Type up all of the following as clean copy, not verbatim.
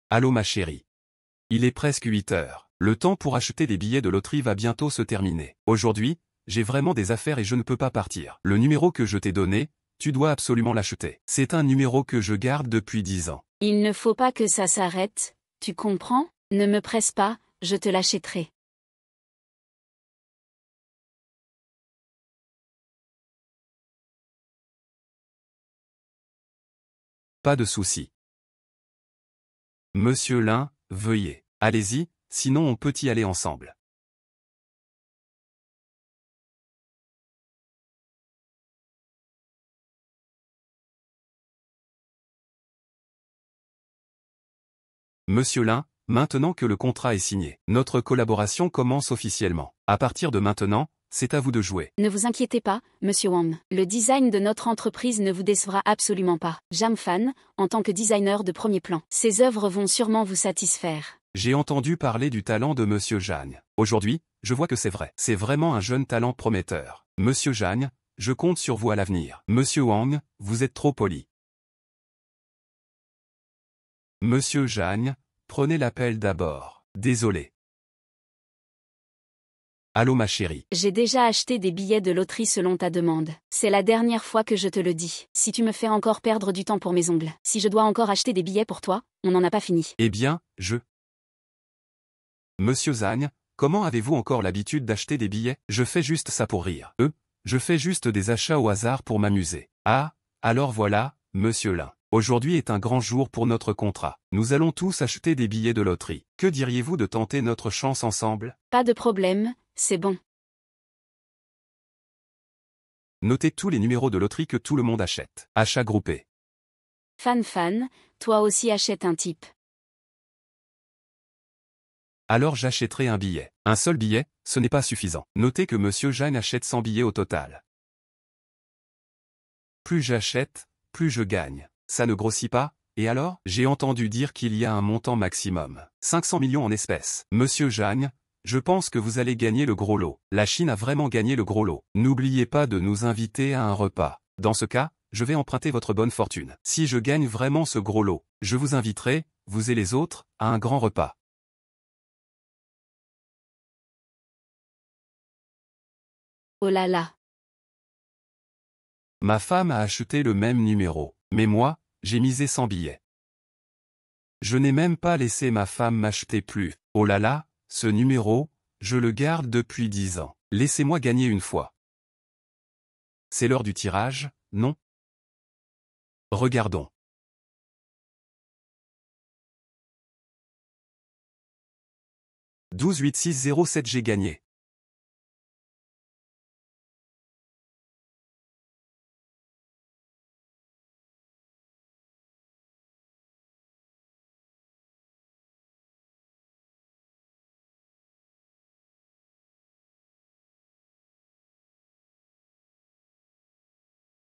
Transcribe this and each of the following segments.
Allô ma chérie. Il est presque 8 heures. Le temps pour acheter des billets de loterie va bientôt se terminer. Aujourd'hui, j'ai vraiment des affaires et je ne peux pas partir. Le numéro que je t'ai donné, tu dois absolument l'acheter. C'est un numéro que je garde depuis 10 ans. Il ne faut pas que ça s'arrête, tu comprends? Ne me presse pas, je te l'achèterai. Pas de souci. Monsieur Lin, veuillez. Allez-y, sinon on peut y aller ensemble. Monsieur Lin, maintenant que le contrat est signé, notre collaboration commence officiellement. À partir de maintenant, c'est à vous de jouer. Ne vous inquiétez pas, Monsieur Wang. Le design de notre entreprise ne vous décevra absolument pas. Jam Fan, en tant que designer de premier plan, ses œuvres vont sûrement vous satisfaire. J'ai entendu parler du talent de Monsieur Jagne. Aujourd'hui, je vois que c'est vrai. C'est vraiment un jeune talent prometteur. Monsieur Jagne, je compte sur vous à l'avenir. Monsieur Wang, vous êtes trop poli. Monsieur Jagne, prenez l'appel d'abord. Désolé. Allô ma chérie. J'ai déjà acheté des billets de loterie selon ta demande. C'est la dernière fois que je te le dis. Si tu me fais encore perdre du temps pour mes ongles, si je dois encore acheter des billets pour toi, on n'en a pas fini. Eh bien, Monsieur Zagne, comment avez-vous encore l'habitude d'acheter des billets? Je fais juste ça pour rire. Je fais juste des achats au hasard pour m'amuser. Ah, alors voilà, Monsieur Lin. Aujourd'hui est un grand jour pour notre contrat. Nous allons tous acheter des billets de loterie. Que diriez-vous de tenter notre chance ensemble? Pas de problème, c'est bon. Notez tous les numéros de loterie que tout le monde achète. Achat groupé. Fan, toi aussi achète un type. Alors j'achèterai un billet. Un seul billet, ce n'est pas suffisant. Notez que Monsieur Jagne achète 100 billets au total. Plus j'achète, plus je gagne. Ça ne grossit pas, et alors? J'ai entendu dire qu'il y a un montant maximum. 500 millions en espèces. Monsieur Jagne, je pense que vous allez gagner le gros lot. La Chine a vraiment gagné le gros lot. N'oubliez pas de nous inviter à un repas. Dans ce cas, je vais emprunter votre bonne fortune. Si je gagne vraiment ce gros lot, je vous inviterai, vous et les autres, à un grand repas. Oh là là. Ma femme a acheté le même numéro, mais moi, j'ai misé 100 billets. Je n'ai même pas laissé ma femme m'acheter plus. Oh là là, ce numéro, je le garde depuis 10 ans. Laissez-moi gagner une fois. C'est l'heure du tirage, non? Regardons. 12 8 6 0 7 j'ai gagné.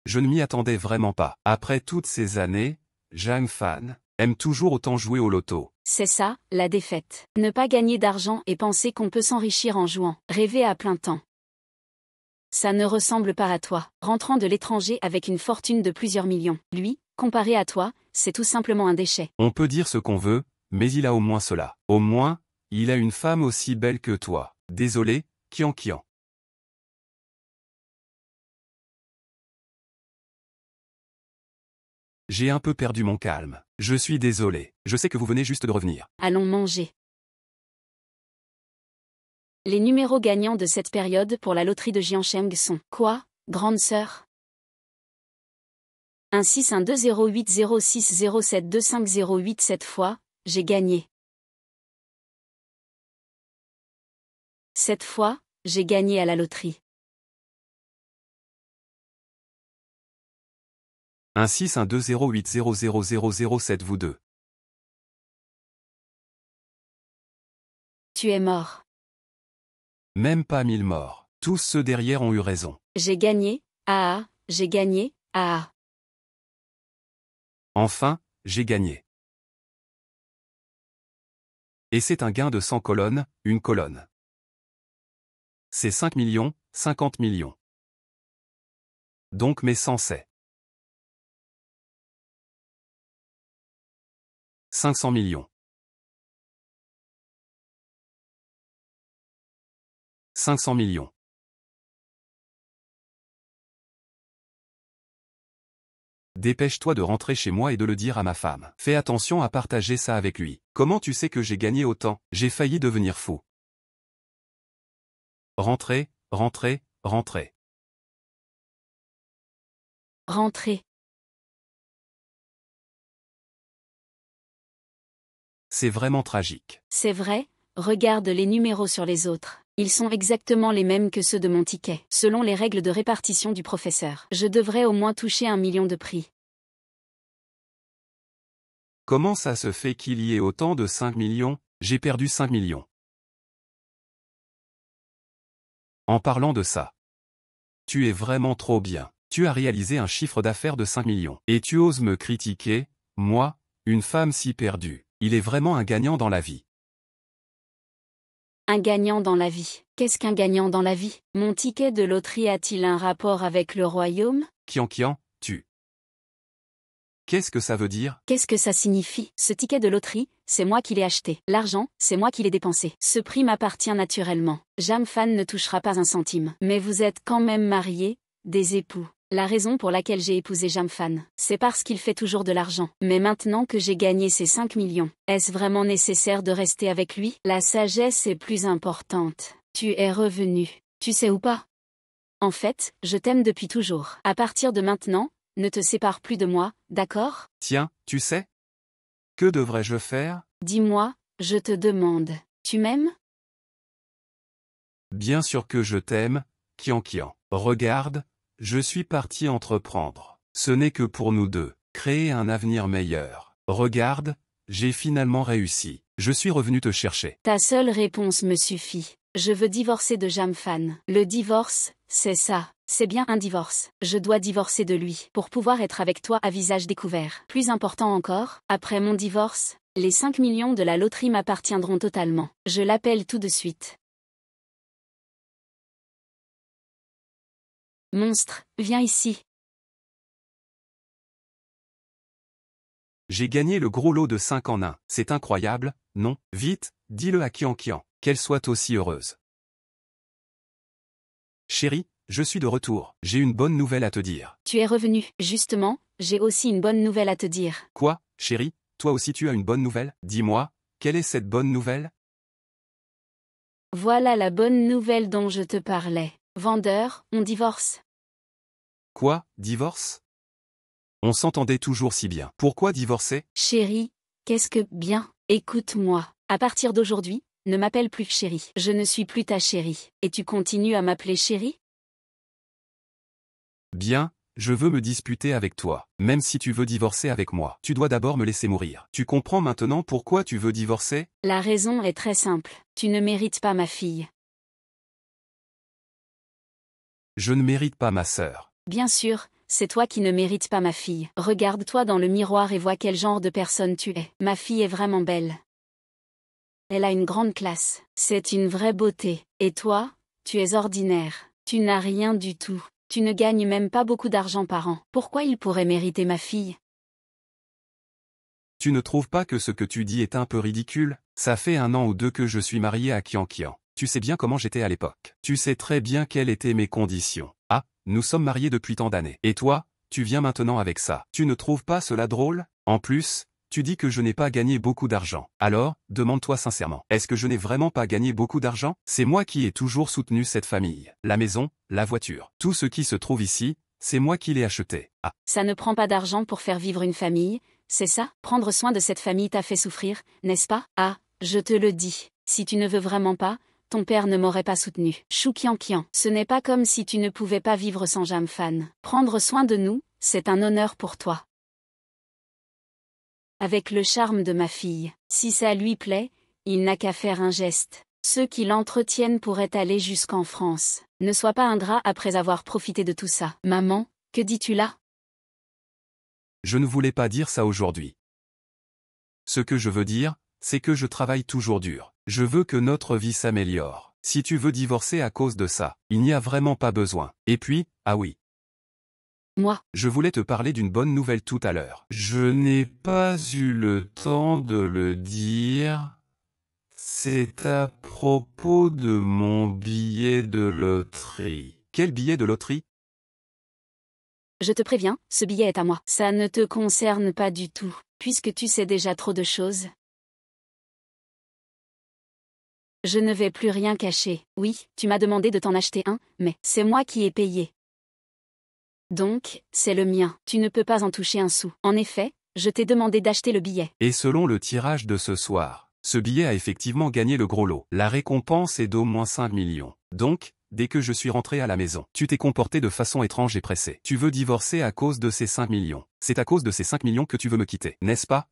Je ne m'y attendais vraiment pas. Après toutes ces années, Jam Fan aime toujours autant jouer au loto. C'est ça, la défaite. Ne pas gagner d'argent et penser qu'on peut s'enrichir en jouant. Rêver à plein temps. Ça ne ressemble pas à toi. Rentrant de l'étranger avec une fortune de plusieurs millions. Lui, comparé à toi, c'est tout simplement un déchet. On peut dire ce qu'on veut, mais il a au moins cela. Au moins, il a une femme aussi belle que toi. Désolé, Kian. J'ai un peu perdu mon calme. Je suis désolé. Je sais que vous venez juste de revenir. Allons manger. Les numéros gagnants de cette période pour la loterie de Jiancheng sont quoi, grande sœur? 1 6 1 2 0 8 0 6 0 7 2 5 0 8 7 fois, j'ai gagné. Cette fois, j'ai gagné à la loterie. 1 6 1 2 0 8 0 0 0 0 7 vous deux. Tu es mort. Même pas 1000 morts. Tous ceux derrière ont eu raison. J'ai gagné, j'ai gagné, Enfin, j'ai gagné. Et c'est un gain de 100 colonnes, une colonne. C'est 5 millions, 50 millions. Donc mes 100 c'est 500 millions. 500 millions. Dépêche-toi de rentrer chez moi et de le dire à ma femme. Fais attention à partager ça avec lui. Comment tu sais que j'ai gagné autant? J'ai failli devenir fou. Rentrez, rentrez, rentrez. Rentrez. C'est vraiment tragique. C'est vrai, regarde les numéros sur les autres. Ils sont exactement les mêmes que ceux de mon ticket, selon les règles de répartition du professeur. Je devrais au moins toucher 1 million de prix. Comment ça se fait qu'il y ait autant de 5 millions? J'ai perdu 5 millions. En parlant de ça. Tu es vraiment trop bien. Tu as réalisé un chiffre d'affaires de 5 millions. Et tu oses me critiquer, moi, une femme si perdue. Il est vraiment un gagnant dans la vie. Un gagnant dans la vie. Qu'est-ce qu'un gagnant dans la vie? Mon ticket de loterie a-t-il un rapport avec le royaume? Kian, tu. Qu'est-ce que ça veut dire? Qu'est-ce que ça signifie? Ce ticket de loterie, c'est moi qui l'ai acheté. L'argent, c'est moi qui l'ai dépensé. Ce prix m'appartient naturellement. Jam Fan ne touchera pas un centime. Mais vous êtes quand même mariés, des époux. La raison pour laquelle j'ai épousé Jam Fan, c'est parce qu'il fait toujours de l'argent. Mais maintenant que j'ai gagné ces 5 millions, est-ce vraiment nécessaire de rester avec lui? La sagesse est plus importante. Tu es revenu. Tu sais ou pas? En fait, je t'aime depuis toujours. À partir de maintenant, ne te sépare plus de moi, d'accord? Tiens, tu sais? Que devrais-je faire? Dis-moi, je te demande. Tu m'aimes? Bien sûr que je t'aime, Kian. Regarde, je suis parti entreprendre. Ce n'est que pour nous deux, créer un avenir meilleur. Regarde, j'ai finalement réussi. Je suis revenu te chercher. Ta seule réponse me suffit. Je veux divorcer de Jam Fan. Le divorce, c'est ça. C'est bien un divorce. Je dois divorcer de lui pour pouvoir être avec toi à visage découvert. Plus important encore, après mon divorce, les 5 millions de la loterie m'appartiendront totalement. Je l'appelle tout de suite. Monstre, viens ici. J'ai gagné le gros lot de 5 en 1. C'est incroyable, non? Vite, dis-le à Kian. Qu'elle soit aussi heureuse. Chérie, je suis de retour. J'ai une bonne nouvelle à te dire. Tu es revenu. Justement, j'ai aussi une bonne nouvelle à te dire. Quoi, chérie? Toi aussi tu as une bonne nouvelle? Dis-moi, quelle est cette bonne nouvelle? Voilà la bonne nouvelle dont je te parlais. Vendeur, on divorce. Quoi, divorce? On s'entendait toujours si bien. Pourquoi divorcer? Chérie, qu'est-ce que bien? Écoute-moi. À partir d'aujourd'hui, ne m'appelle plus chérie. Je ne suis plus ta chérie. Et tu continues à m'appeler chérie? Bien, je veux me disputer avec toi. Même si tu veux divorcer avec moi, tu dois d'abord me laisser mourir. Tu comprends maintenant pourquoi tu veux divorcer? La raison est très simple. Tu ne mérites pas ma fille. Je ne mérite pas ma sœur. Bien sûr, c'est toi qui ne mérites pas ma fille. Regarde-toi dans le miroir et vois quel genre de personne tu es. Ma fille est vraiment belle. Elle a une grande classe. C'est une vraie beauté. Et toi, tu es ordinaire. Tu n'as rien du tout. Tu ne gagnes même pas beaucoup d'argent par an. Pourquoi il pourrait mériter ma fille? Tu ne trouves pas que ce que tu dis est un peu ridicule? Ça fait 1 an ou 2 que je suis marié à Kian. Tu sais bien comment j'étais à l'époque. Tu sais très bien quelles étaient mes conditions. Ah, nous sommes mariés depuis tant d'années. Et toi, tu viens maintenant avec ça. Tu ne trouves pas cela drôle? En plus, tu dis que je n'ai pas gagné beaucoup d'argent. Alors, demande-toi sincèrement, est-ce que je n'ai vraiment pas gagné beaucoup d'argent? C'est moi qui ai toujours soutenu cette famille. La maison, la voiture, tout ce qui se trouve ici, c'est moi qui l'ai acheté. Ah. Ça ne prend pas d'argent pour faire vivre une famille, c'est ça? Prendre soin de cette famille t'a fait souffrir, n'est-ce pas? Ah, je te le dis, si tu ne veux vraiment pas, ton père ne m'aurait pas soutenu. Chou Kian, ce n'est pas comme si tu ne pouvais pas vivre sans Jam Fan. Prendre soin de nous, c'est un honneur pour toi. Avec le charme de ma fille, si ça lui plaît, il n'a qu'à faire un geste. Ceux qui l'entretiennent pourraient aller jusqu'en France. Ne sois pas ingrat après avoir profité de tout ça. Maman, que dis-tu là? Je ne voulais pas dire ça aujourd'hui. Ce que je veux dire, c'est que je travaille toujours dur. Je veux que notre vie s'améliore. Si tu veux divorcer à cause de ça, il n'y a vraiment pas besoin. Et puis, ah oui. Moi. Je voulais te parler d'une bonne nouvelle tout à l'heure. Je n'ai pas eu le temps de le dire. C'est à propos de mon billet de loterie. Quel billet de loterie? Je te préviens, ce billet est à moi. Ça ne te concerne pas du tout, puisque tu sais déjà trop de choses. Je ne vais plus rien cacher. Oui, tu m'as demandé de t'en acheter un, mais c'est moi qui ai payé. Donc, c'est le mien. Tu ne peux pas en toucher un sou. En effet, je t'ai demandé d'acheter le billet. Et selon le tirage de ce soir, ce billet a effectivement gagné le gros lot. La récompense est d'au moins 5 millions. Donc, dès que je suis rentré à la maison, tu t'es comporté de façon étrange et pressée. Tu veux divorcer à cause de ces 5 millions. C'est à cause de ces 5 millions que tu veux me quitter, n'est-ce pas?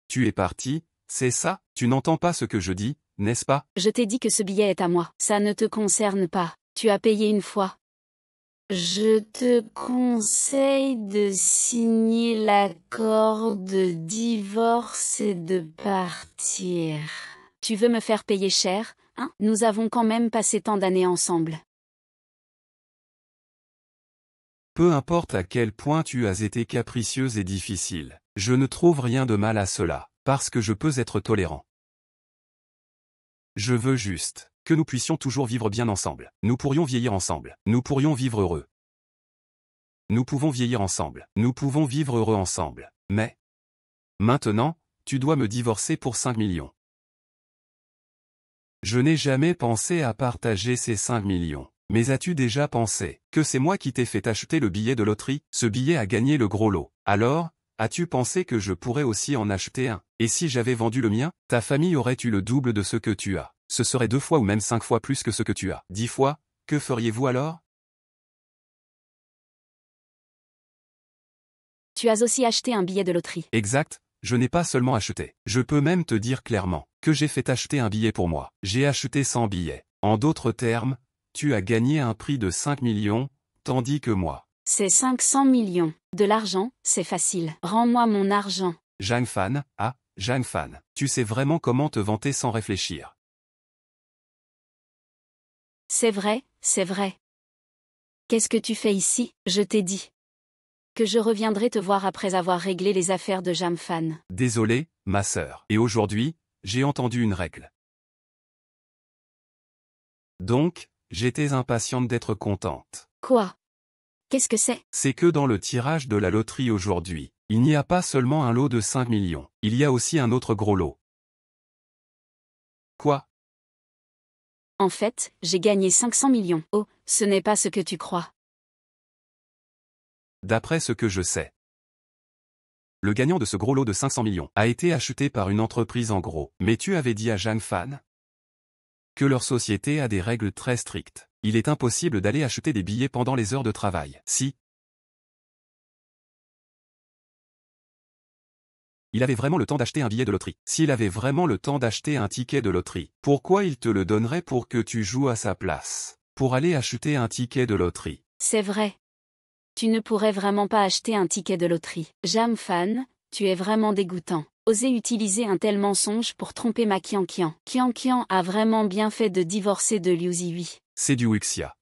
Tu es parti, c'est ça? Tu n'entends pas ce que je dis, n'est-ce pas? Je t'ai dit que ce billet est à moi. Ça ne te concerne pas. Tu as payé une fois. Je te conseille de signer l'accord de divorce et de partir. Tu veux me faire payer cher, hein? Nous avons quand même passé tant d'années ensemble. Peu importe à quel point tu as été capricieuse et difficile, je ne trouve rien de mal à cela, parce que je peux être tolérant. Je veux juste que nous puissions toujours vivre bien ensemble. Nous pourrions vieillir ensemble. Nous pourrions vivre heureux. Nous pouvons vieillir ensemble. Nous pouvons vivre heureux ensemble. Mais maintenant, tu dois me divorcer pour 5 millions. Je n'ai jamais pensé à partager ces 5 millions. Mais as-tu déjà pensé que c'est moi qui t'ai fait acheter le billet de loterie? Ce billet a gagné le gros lot. Alors, as-tu pensé que je pourrais aussi en acheter un? Et si j'avais vendu le mien, ta famille aurait eu le double de ce que tu as. Ce serait 2 fois ou même 5 fois plus que ce que tu as. 10 fois, que feriez-vous alors? Tu as aussi acheté un billet de loterie. Exact, je n'ai pas seulement acheté. Je peux même te dire clairement que j'ai fait acheter un billet pour moi. J'ai acheté 100 billets. En d'autres termes, tu as gagné un prix de 5 millions, tandis que moi. C'est 500 millions. De l'argent, c'est facile. Rends-moi mon argent. Zhang Fan, Zhang Fan, tu sais vraiment comment te vanter sans réfléchir. C'est vrai, c'est vrai. Qu'est-ce que tu fais ici? Je t'ai dit que je reviendrai te voir après avoir réglé les affaires de Jamfan. Désolé, ma sœur. Et aujourd'hui, j'ai entendu une règle. Donc, j'étais impatiente d'être contente. Quoi? Qu'est-ce que c'est? C'est que dans le tirage de la loterie aujourd'hui, il n'y a pas seulement un lot de 5 millions, il y a aussi un autre gros lot. Quoi? En fait, j'ai gagné 500 millions. Oh, ce n'est pas ce que tu crois. D'après ce que je sais. Le gagnant de ce gros lot de 500 millions a été acheté par une entreprise en gros. Mais tu avais dit à Zhang Fan que leur société a des règles très strictes. Il est impossible d'aller acheter des billets pendant les heures de travail. Si il avait vraiment le temps d'acheter un billet de loterie, s'il avait vraiment le temps d'acheter un ticket de loterie, pourquoi il te le donnerait pour que tu joues à sa place? Pour aller acheter un ticket de loterie. C'est vrai. Tu ne pourrais vraiment pas acheter un ticket de loterie. Jamfan, tu es vraiment dégoûtant. Oser utiliser un tel mensonge pour tromper ma Qian-Qian. Qian-Qian a vraiment bien fait de divorcer de Liu Zihui. C'est du Wuxia.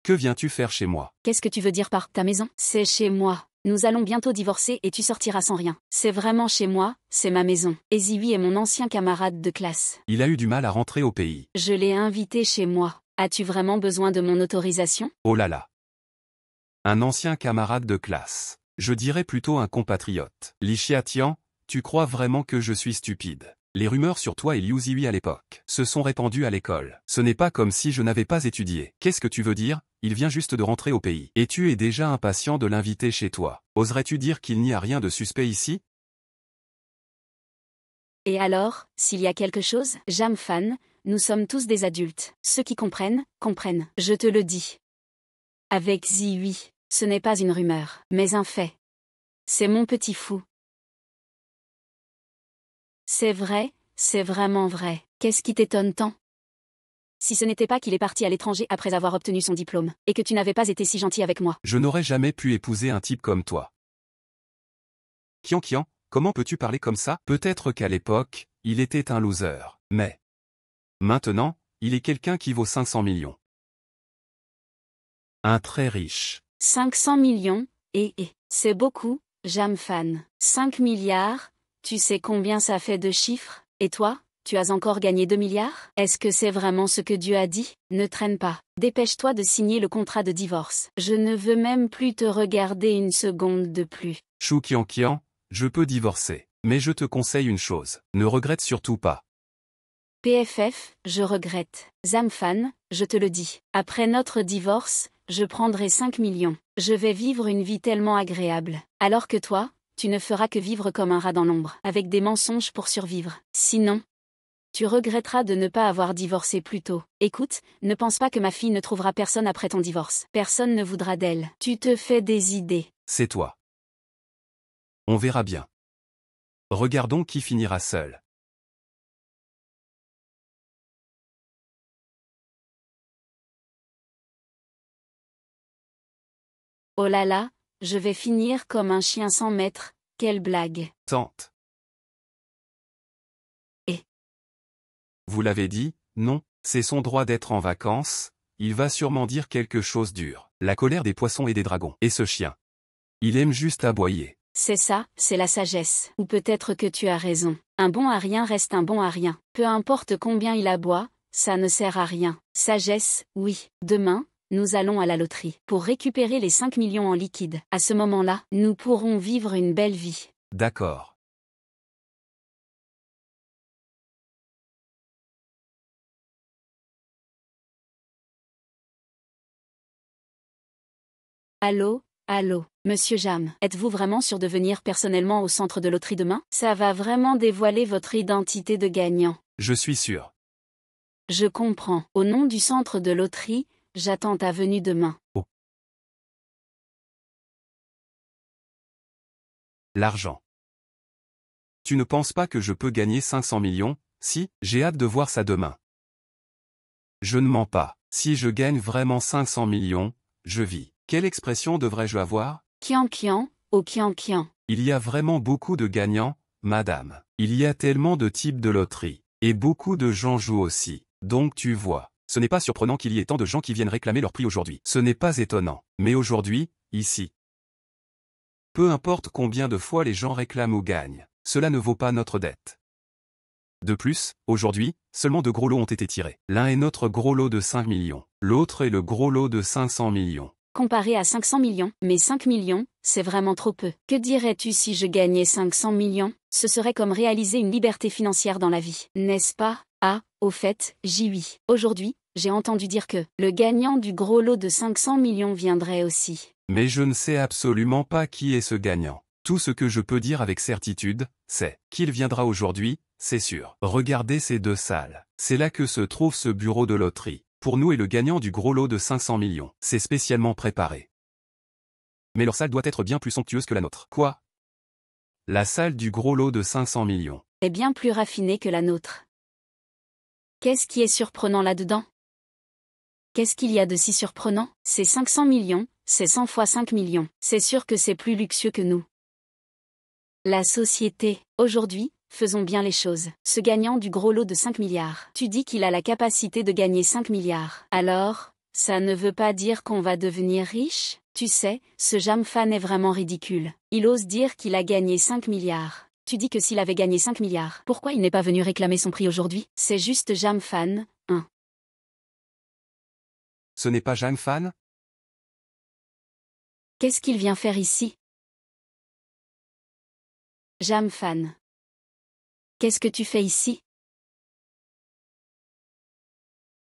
Que viens-tu faire chez moi? Qu'est-ce que tu veux dire par ta maison? C'est chez moi. Nous allons bientôt divorcer et tu sortiras sans rien. C'est vraiment chez moi, c'est ma maison. Et Zihui est mon ancien camarade de classe. Il a eu du mal à rentrer au pays. Je l'ai invité chez moi. As-tu vraiment besoin de mon autorisation? Oh là là. Un ancien camarade de classe. Je dirais plutôt un compatriote. Li Xiatian, tu crois vraiment que je suis stupide? Les rumeurs sur toi et Liu Zihui à l'époque se sont répandues à l'école. Ce n'est pas comme si je n'avais pas étudié. Qu'est-ce que tu veux dire? Il vient juste de rentrer au pays. Et tu es déjà impatient de l'inviter chez toi. Oserais-tu dire qu'il n'y a rien de suspect ici? Et alors, s'il y a quelque chose, Jamfan, nous sommes tous des adultes. Ceux qui comprennent, comprennent. Je te le dis. Avec Zihui, ce n'est pas une rumeur, mais un fait. C'est mon petit fou. C'est vrai, c'est vraiment vrai. Qu'est-ce qui t'étonne tant? Si ce n'était pas qu'il est parti à l'étranger après avoir obtenu son diplôme, et que tu n'avais pas été si gentil avec moi. Je n'aurais jamais pu épouser un type comme toi. Qian, comment peux-tu parler comme ça? Peut-être qu'à l'époque, il était un loser, mais maintenant, il est quelqu'un qui vaut 500 millions. Un très riche. 500 millions, c'est beaucoup, Jamfan. 5 milliards, tu sais combien ça fait de chiffres? Et toi, tu as encore gagné 2 milliards? Est-ce que c'est vraiment ce que Dieu a dit? Ne traîne pas. Dépêche-toi de signer le contrat de divorce. Je ne veux même plus te regarder une seconde de plus. Chou Kian, je peux divorcer. Mais je te conseille une chose. Ne regrette surtout pas. PFF, je regrette. Zamfan, je te le dis. Après notre divorce, je prendrai 5 millions. Je vais vivre une vie tellement agréable. Alors que toi, tu ne feras que vivre comme un rat dans l'ombre, avec des mensonges pour survivre. Sinon, tu regretteras de ne pas avoir divorcé plus tôt. Écoute, ne pense pas que ma fille ne trouvera personne après ton divorce. Personne ne voudra d'elle. Tu te fais des idées. C'est toi. On verra bien. Regardons qui finira seul. Oh là là, je vais finir comme un chien sans maître, quelle blague. Tante. Et Vous l'avez dit, non, c'est son droit d'être en vacances, il va sûrement dire quelque chose dur. La colère des poissons et des dragons. Et ce chien. Il aime juste aboyer. c'est ça, c'est la sagesse. Ou peut-être que tu as raison. Un bon à rien reste un bon à rien. Peu importe combien il aboie, ça ne sert à rien. Sagesse, oui. Demain, nous allons à la loterie pour récupérer les 5 millions en liquide. À ce moment-là, nous pourrons vivre une belle vie. D'accord. Allô, allô, Monsieur Jam, êtes-vous vraiment sûr de venir personnellement au centre de loterie demain? Ça va vraiment dévoiler votre identité de gagnant. Je suis sûr. Je comprends. Au nom du centre de loterie, j'attends ta venue demain. L'argent. Tu ne penses pas que je peux gagner 500 millions? Si, j'ai hâte de voir ça demain. Je ne mens pas. Si je gagne vraiment 500 millions, je vis. Quelle expression devrais-je avoir? Kian Kian, oh Kian Kian. Il y a vraiment beaucoup de gagnants, madame. Il y a tellement de types de loterie. Et beaucoup de gens jouent aussi. Donc tu vois, ce n'est pas surprenant qu'il y ait tant de gens qui viennent réclamer leur prix aujourd'hui. Ce n'est pas étonnant. Mais aujourd'hui, ici, peu importe combien de fois les gens réclament ou gagnent, cela ne vaut pas notre dette. De plus, aujourd'hui, seulement 2 gros lots ont été tirés. L'un est notre gros lot de 5 millions. L'autre est le gros lot de 500 millions. Comparé à 500 millions, mais 5 millions, c'est vraiment trop peu. Que dirais-tu si je gagnais 500 millions? Ce serait comme réaliser une liberté financière dans la vie, n'est-ce pas? Ah, au fait, j'y oui. Aujourd'hui, j'ai entendu dire que le gagnant du gros lot de 500 millions viendrait aussi. Mais je ne sais absolument pas qui est ce gagnant. Tout ce que je peux dire avec certitude, c'est qu'il viendra aujourd'hui, c'est sûr. Regardez ces 2 salles. C'est là que se trouve ce bureau de loterie. Pour nous et le gagnant du gros lot de 500 millions. C'est spécialement préparé. Mais leur salle doit être bien plus somptueuse que la nôtre. Quoi? La salle du gros lot de 500 millions. Est bien plus raffinée que la nôtre. Qu'est-ce qui est surprenant là-dedans? Qu'est-ce qu'il y a de si surprenant? C'est 500 millions, c'est 100 fois 5 millions. C'est sûr que c'est plus luxueux que nous. La société, aujourd'hui, faisons bien les choses. Ce gagnant du gros lot de 5 milliards. Tu dis qu'il a la capacité de gagner 5 milliards. Alors, ça ne veut pas dire qu'on va devenir riche? Tu sais, ce Jamfan est vraiment ridicule. Il ose dire qu'il a gagné 5 milliards. Tu dis que s'il avait gagné 5 milliards, pourquoi il n'est pas venu réclamer son prix aujourd'hui? C'est juste Jamfan, hein. Ce n'est pas Jamfan? Qu'est-ce qu'il vient faire ici? Jamfan. Qu'est-ce que tu fais ici?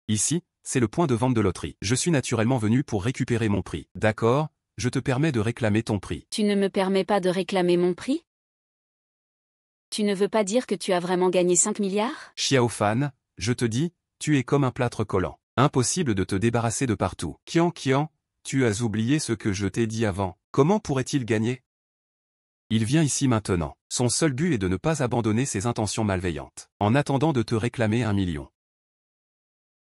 Ici, c'est le point de vente de loterie. Je suis naturellement venu pour récupérer mon prix. D'accord, je te permets de réclamer ton prix. Tu ne me permets pas de réclamer mon prix? Tu ne veux pas dire que tu as vraiment gagné 5 milliards? Xiaofan, je te dis, tu es comme un plâtre collant. Impossible de te débarrasser de partout. Kian, tu as oublié ce que je t'ai dit avant. Comment pourrait-il gagner? Il vient ici maintenant. Son seul but est de ne pas abandonner ses intentions malveillantes, en attendant de te réclamer 1 million.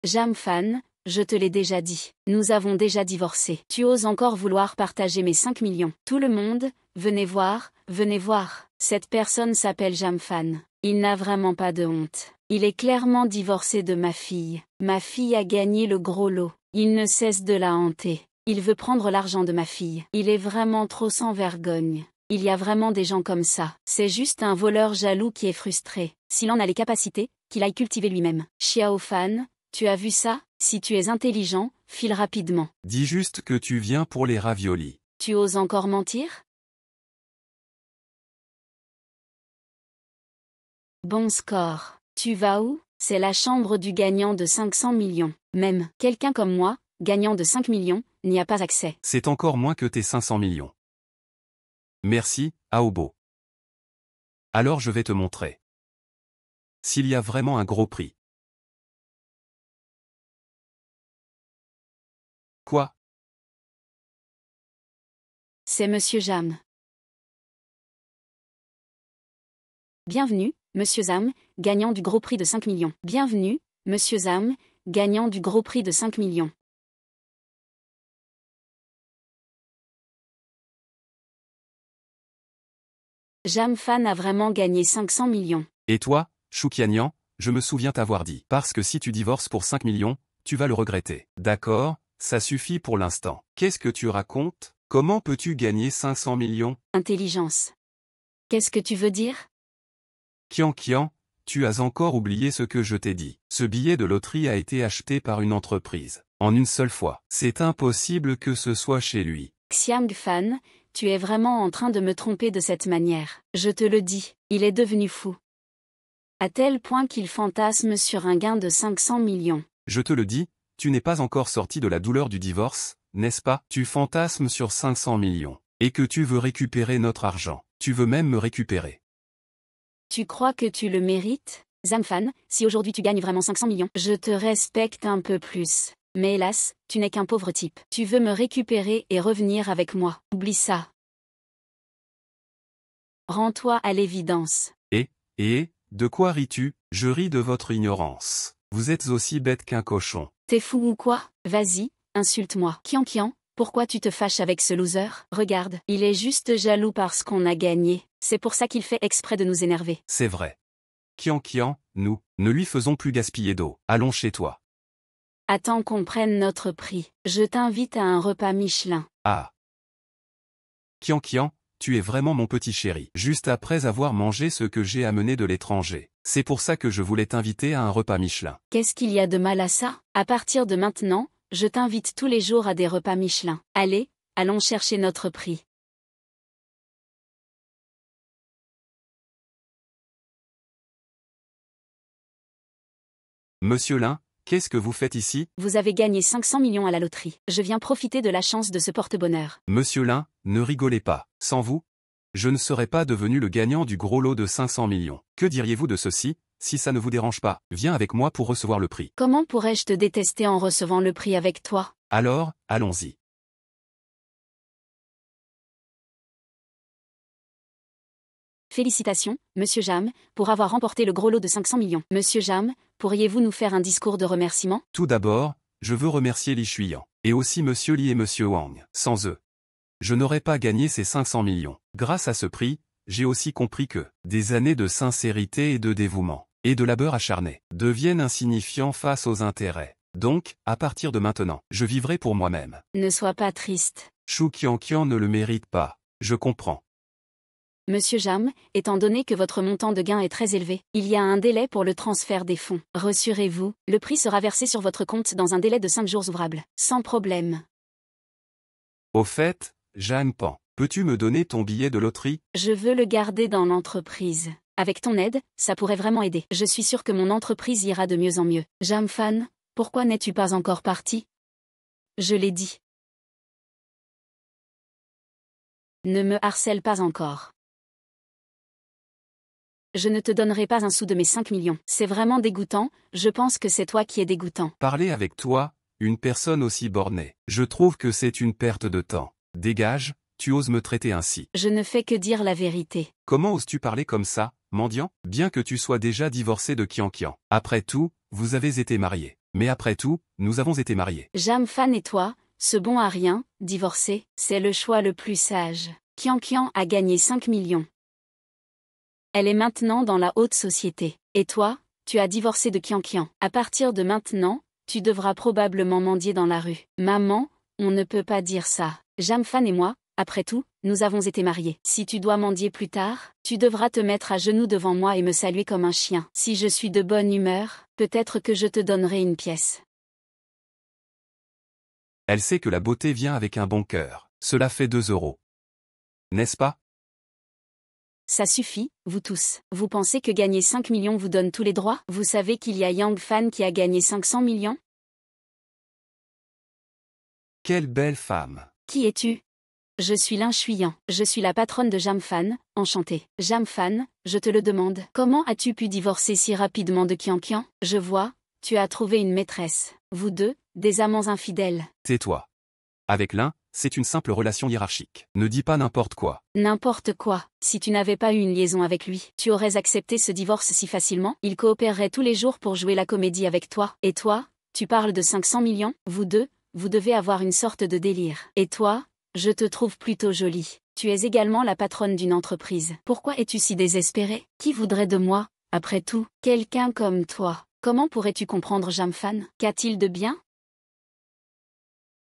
Jamfan, je te l'ai déjà dit. Nous avons déjà divorcé. Tu oses encore vouloir partager mes 5 millions. Tout le monde, venez voir, venez voir. Cette personne s'appelle Jamfan. Il n'a vraiment pas de honte. Il est clairement divorcé de ma fille. Ma fille a gagné le gros lot. Il ne cesse de la hanter. Il veut prendre l'argent de ma fille. Il est vraiment trop sans vergogne. Il y a vraiment des gens comme ça. C'est juste un voleur jaloux qui est frustré. S'il en a les capacités, qu'il aille cultiver lui-même. Xiao Fan, tu as vu ça? Si tu es intelligent, file rapidement. Dis juste que tu viens pour les raviolis. Tu oses encore mentir? Bon score. Tu vas où? C'est la chambre du gagnant de 500 millions. Même, quelqu'un comme moi, gagnant de 5 millions, n'y a pas accès. C'est encore moins que tes 500 millions. Merci, Aobo. Alors je vais te montrer. S'il y a vraiment un gros prix. Quoi? C'est Monsieur Jam. Bienvenue, Monsieur Zam, gagnant du gros prix de 5 millions. Bienvenue, Monsieur Zam, gagnant du gros prix de 5 millions. Jam Fan a vraiment gagné 500 millions. Et toi, Choukianian, je me souviens t'avoir dit. Parce que si tu divorces pour 5 millions, tu vas le regretter. D'accord, ça suffit pour l'instant. Qu'est-ce que tu racontes? Comment peux-tu gagner 500 millions? Intelligence. Qu'est-ce que tu veux dire? Kian, tu as encore oublié ce que je t'ai dit. Ce billet de loterie a été acheté par une entreprise. En une seule fois. C'est impossible que ce soit chez lui. Xiang Fan, tu es vraiment en train de me tromper de cette manière. Je te le dis, il est devenu fou. À tel point qu'il fantasme sur un gain de 500 millions. Je te le dis, tu n'es pas encore sorti de la douleur du divorce, n'est-ce pas? Tu fantasmes sur 500 millions. Et que tu veux récupérer notre argent. Tu veux même me récupérer. Tu crois que tu le mérites? Zamfan, si aujourd'hui tu gagnes vraiment 500 millions, je te respecte un peu plus. Mais hélas, tu n'es qu'un pauvre type. Tu veux me récupérer et revenir avec moi. Oublie ça. Rends-toi à l'évidence. Et, de quoi ris-tu? Je ris de votre ignorance. Vous êtes aussi bête qu'un cochon. T'es fou ou quoi? Vas-y, insulte-moi. Kian, pourquoi tu te fâches avec ce loser? Regarde, il est juste jaloux parce qu'on a gagné. C'est pour ça qu'il fait exprès de nous énerver. C'est vrai. Kian, nous, ne lui faisons plus gaspiller d'eau. Allons chez toi. Attends qu'on prenne notre prix. Je t'invite à un repas Michelin. Ah. Kian, tu es vraiment mon petit chéri. Juste après avoir mangé ce que j'ai amené de l'étranger. C'est pour ça que je voulais t'inviter à un repas Michelin. Qu'est-ce qu'il y a de mal à ça? À partir de maintenant, je t'invite tous les jours à des repas Michelin. Allez, allons chercher notre prix. Monsieur Lin, qu'est-ce que vous faites ici? Vous avez gagné 500 millions à la loterie. Je viens profiter de la chance de ce porte-bonheur. Monsieur Lin, ne rigolez pas. Sans vous, je ne serais pas devenu le gagnant du gros lot de 500 millions. Que diriez-vous de ceci? Si ça ne vous dérange pas, viens avec moi pour recevoir le prix. Comment pourrais-je te détester en recevant le prix avec toi? Alors, allons-y. Félicitations, Monsieur Jam, pour avoir remporté le gros lot de 500 millions. Monsieur Jam, pourriez-vous nous faire un discours de remerciement? Tout d'abord, je veux remercier Li Shuyan, et aussi Monsieur Li et Monsieur Wang. Sans eux, je n'aurais pas gagné ces 500 millions. Grâce à ce prix, j'ai aussi compris que des années de sincérité et de dévouement, et de labeur acharné, deviennent insignifiants face aux intérêts. Donc, à partir de maintenant, je vivrai pour moi-même. Ne sois pas triste. Chou Kian ne le mérite pas. Je comprends. Monsieur Jam, étant donné que votre montant de gain est très élevé, il y a un délai pour le transfert des fonds. Rassurez-vous, le prix sera versé sur votre compte dans un délai de 5 jours ouvrables. Sans problème. Au fait, Jeanne Pan, peux-tu me donner ton billet de loterie? Je veux le garder dans l'entreprise. Avec ton aide, ça pourrait vraiment aider. Je suis sûr que mon entreprise ira de mieux en mieux. Jam Fan, pourquoi n'es-tu pas encore parti? Je l'ai dit. Ne me harcèle pas encore. Je ne te donnerai pas un sou de mes 5 millions. C'est vraiment dégoûtant, je pense que c'est toi qui es dégoûtant. Parler avec toi, une personne aussi bornée. Je trouve que c'est une perte de temps. Dégage, tu oses me traiter ainsi. Je ne fais que dire la vérité. Comment oses-tu parler comme ça, mendiant? Bien que tu sois déjà divorcé de Kian. Après tout, vous avez été mariés. Mais après tout, nous avons été mariés. Jam Fan et toi, ce bon à rien, divorcé, c'est le choix le plus sage. Kian a gagné 5 millions. Elle est maintenant dans la haute société. Et toi, tu as divorcé de Kian. À partir de maintenant, tu devras probablement mendier dans la rue. Maman, on ne peut pas dire ça. Jam Fan et moi, après tout, nous avons été mariés. Si tu dois mendier plus tard, tu devras te mettre à genoux devant moi et me saluer comme un chien. Si je suis de bonne humeur, peut-être que je te donnerai une pièce. Elle sait que la beauté vient avec un bon cœur. Cela fait 2 euros. N'est-ce pas? Ça suffit, vous tous. Vous pensez que gagner 5 millions vous donne tous les droits? Vous savez qu'il y a Yang Fan qui a gagné 500 millions? Quelle belle femme! Qui es-tu? Je suis Lin Shuyan. Je suis la patronne de Jam Fan, enchantée. Jam Fan, je te le demande. Comment as-tu pu divorcer si rapidement de Qian Qian? Je vois, tu as trouvé une maîtresse. Vous deux, des amants infidèles. Tais-toi. Avec l'un, c'est une simple relation hiérarchique. Ne dis pas n'importe quoi. N'importe quoi. Si tu n'avais pas eu une liaison avec lui, tu aurais accepté ce divorce si facilement? Il coopérerait tous les jours pour jouer la comédie avec toi. Et toi, tu parles de 500 millions? Vous deux, vous devez avoir une sorte de délire. Et toi, je te trouve plutôt jolie. Tu es également la patronne d'une entreprise. Pourquoi es-tu si désespérée? Qui voudrait de moi, après tout, quelqu'un comme toi? Comment pourrais-tu comprendre Jam Fan? Qu'a-t-il de bien?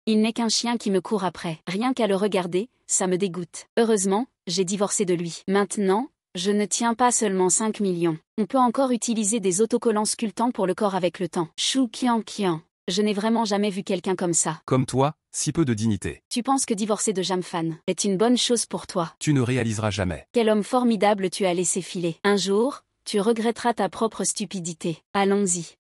Il n'est qu'un chien qui me court après. Rien qu'à le regarder, ça me dégoûte. Heureusement, j'ai divorcé de lui. Maintenant, je ne tiens pas seulement 5 millions. On peut encore utiliser des autocollants sculptants pour le corps avec le temps. Chou Qian Qian. Je n'ai vraiment jamais vu quelqu'un comme ça. Comme toi, si peu de dignité. Tu penses que divorcer de Jam Fan est une bonne chose pour toi? Tu ne réaliseras jamais. Quel homme formidable tu as laissé filer. Un jour, tu regretteras ta propre stupidité. Allons-y.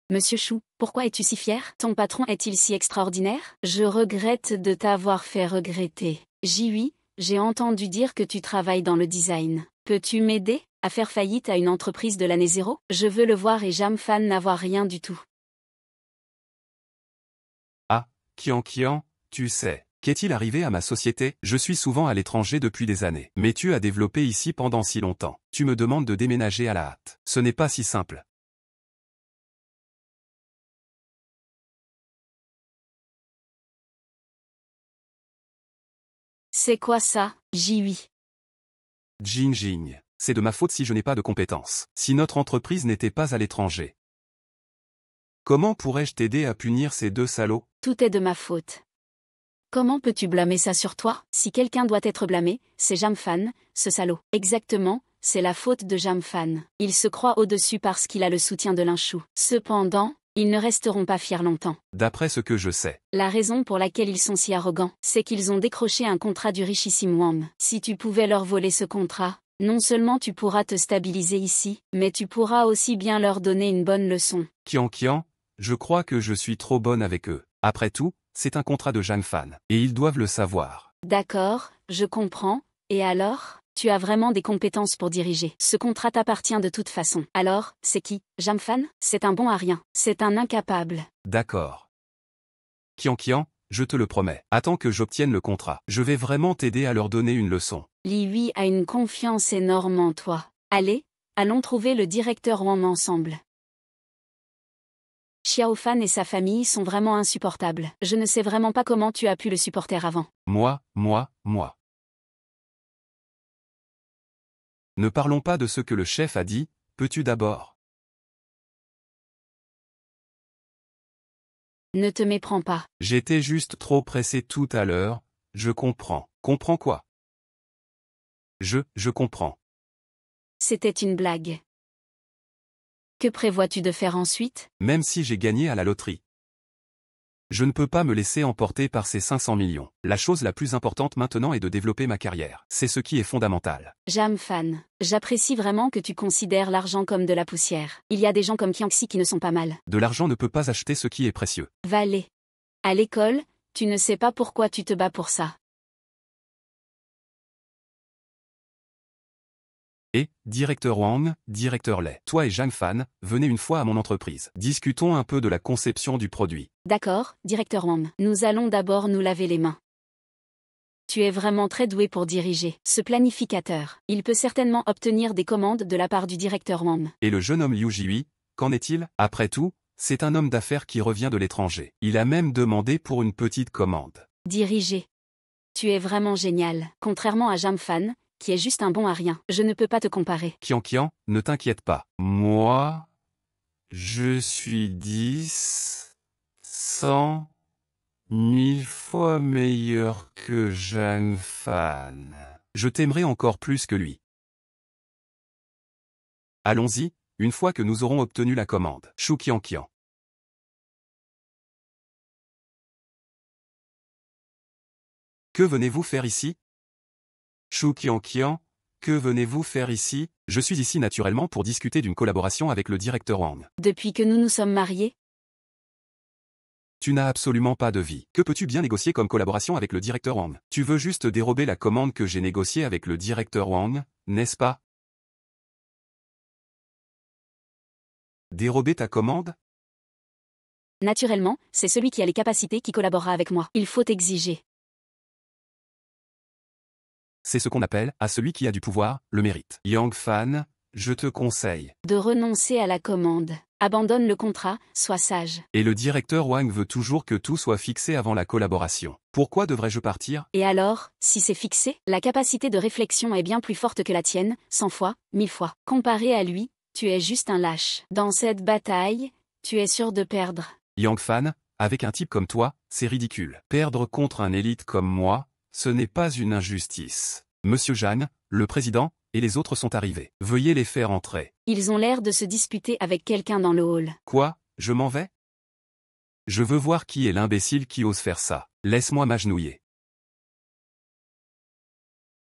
Monsieur Chou, pourquoi es-tu si fier? Ton patron est-il si extraordinaire? Je regrette de t'avoir fait regretter. Oui, j'ai entendu dire que tu travailles dans le design. Peux-tu m'aider à faire faillite à une entreprise de l'année 0? Je veux le voir et Jam Fan n'avoir rien du tout. Ah, Qian Qian, tu sais, qu'est-il arrivé à ma société? Je suis souvent à l'étranger depuis des années. Mais tu as développé ici pendant si longtemps. Tu me demandes de déménager à la hâte. Ce n'est pas si simple. C'est quoi ça? Oui. Jing Jing, c'est de ma faute si je n'ai pas de compétences. Si notre entreprise n'était pas à l'étranger. Comment pourrais-je t'aider à punir ces 2 salauds? Tout est de ma faute. Comment peux-tu blâmer ça sur toi? Si quelqu'un doit être blâmé, c'est Jam Fan, ce salaud. Exactement, c'est la faute de Jam Fan. Il se croit au-dessus parce qu'il a le soutien de Lin Shu. Cependant, ils ne resteront pas fiers longtemps. D'après ce que je sais. La raison pour laquelle ils sont si arrogants, c'est qu'ils ont décroché un contrat du richissime Wang. Si tu pouvais leur voler ce contrat, non seulement tu pourras te stabiliser ici, mais tu pourras aussi bien leur donner une bonne leçon. Qian Qian, je crois que je suis trop bonne avec eux. Après tout, c'est un contrat de Jam Fan. Et ils doivent le savoir. D'accord, je comprends. Et alors? Tu as vraiment des compétences pour diriger. Ce contrat t'appartient de toute façon. Alors, c'est qui? Jam Fan? C'est un bon à rien. C'est un incapable. D'accord. Qian Qian, je te le promets. Attends que j'obtienne le contrat. Je vais vraiment t'aider à leur donner une leçon. Li Hui a une confiance énorme en toi. Allez, allons trouver le directeur Wang ensemble. Xiao Fan et sa famille sont vraiment insupportables. Je ne sais vraiment pas comment tu as pu le supporter avant. Moi. Ne parlons pas de ce que le chef a dit, peux-tu d'abord? Ne te méprends pas. J'étais juste trop pressé tout à l'heure, je comprends. Comprends quoi? Je comprends. C'était une blague. Que prévois-tu de faire ensuite? Même si j'ai gagné à la loterie. Je ne peux pas me laisser emporter par ces 500 millions. La chose la plus importante maintenant est de développer ma carrière. C'est ce qui est fondamental. Jam Fan, j'apprécie vraiment que tu considères l'argent comme de la poussière. Il y a des gens comme Qiangxi qui ne sont pas mal. De l'argent ne peut pas acheter ce qui est précieux. Valet. À l'école, tu ne sais pas pourquoi tu te bats pour ça. Et, directeur Wang, directeur Lei, toi et Jam Fan, venez une fois à mon entreprise. Discutons un peu de la conception du produit. D'accord, directeur Wang. Nous allons d'abord nous laver les mains. Tu es vraiment très doué pour diriger. Ce planificateur, il peut certainement obtenir des commandes de la part du directeur Wang. Et le jeune homme Liu Jihui, qu'en est-il? Après tout, c'est un homme d'affaires qui revient de l'étranger. Il a même demandé pour une petite commande. Diriger. Tu es vraiment génial. Contrairement à Jam Fan, qui est juste un bon à rien. Je ne peux pas te comparer. Qian Qian, ne t'inquiète pas. Moi, je suis 10, 100, 1000 fois meilleur que Zhang Fan. Je t'aimerai encore plus que lui. Allons-y, une fois que nous aurons obtenu la commande. Shu Qianqian. Que venez-vous faire ici? Shu Qianqian, que venez-vous faire ici? Je suis ici naturellement pour discuter d'une collaboration avec le directeur Wang. Depuis que nous nous sommes mariés, Tu n'as absolument pas de vie. Que peux-tu bien négocier comme collaboration avec le directeur Wang? Tu veux juste dérober la commande que j'ai négociée avec le directeur Wang, n'est-ce pas? Dérober ta commande? naturellement, c'est celui qui a les capacités qui collaborera avec moi. Il faut exiger. C'est ce qu'on appelle, à celui qui a du pouvoir, le mérite. Yang Fan, je te conseille. De renoncer à la commande. Abandonne le contrat, sois sage. Et le directeur Wang veut toujours que tout soit fixé avant la collaboration. Pourquoi devrais-je partir? Et alors, si c'est fixé, la capacité de réflexion est bien plus forte que la tienne, 100 fois, 1000 fois. Comparé à lui, tu es juste un lâche. Dans cette bataille, tu es sûr de perdre. Yang Fan, avec un type comme toi, c'est ridicule. Perdre contre un élite comme moi, ce n'est pas une injustice. Monsieur Zhang, le président, et les autres sont arrivés. Veuillez les faire entrer. Ils ont l'air de se disputer avec quelqu'un dans le hall. Quoi? Je m'en vais? Je veux voir qui est l'imbécile qui ose faire ça. Laisse-moi m'agenouiller.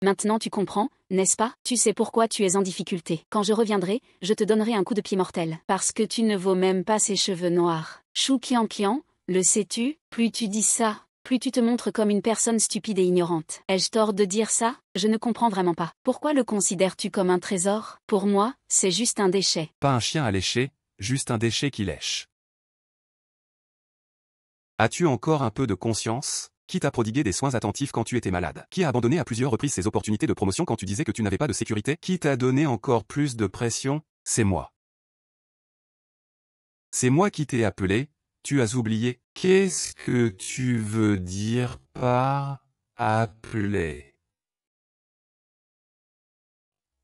Maintenant tu comprends, n'est-ce pas? Tu sais pourquoi tu es en difficulté. Quand je reviendrai, je te donnerai un coup de pied mortel. Parce que tu ne vaux même pas ces cheveux noirs. Shu Qianqian, le sais-tu? Plus tu dis ça, plus tu te montres comme une personne stupide et ignorante. Ai-je tort de dire ça? Je ne comprends vraiment pas. Pourquoi le considères-tu comme un trésor? Pour moi, c'est juste un déchet. Pas un chien à lécher, juste un déchet qui lèche. As-tu encore un peu de conscience? Qui t'a prodigué des soins attentifs quand tu étais malade? Qui a abandonné à plusieurs reprises ses opportunités de promotion quand tu disais que tu n'avais pas de sécurité? Qui t'a donné encore plus de pression? C'est moi. C'est moi qui t'ai appelé, tu as oublié. Qu'est-ce que tu veux dire par appeler?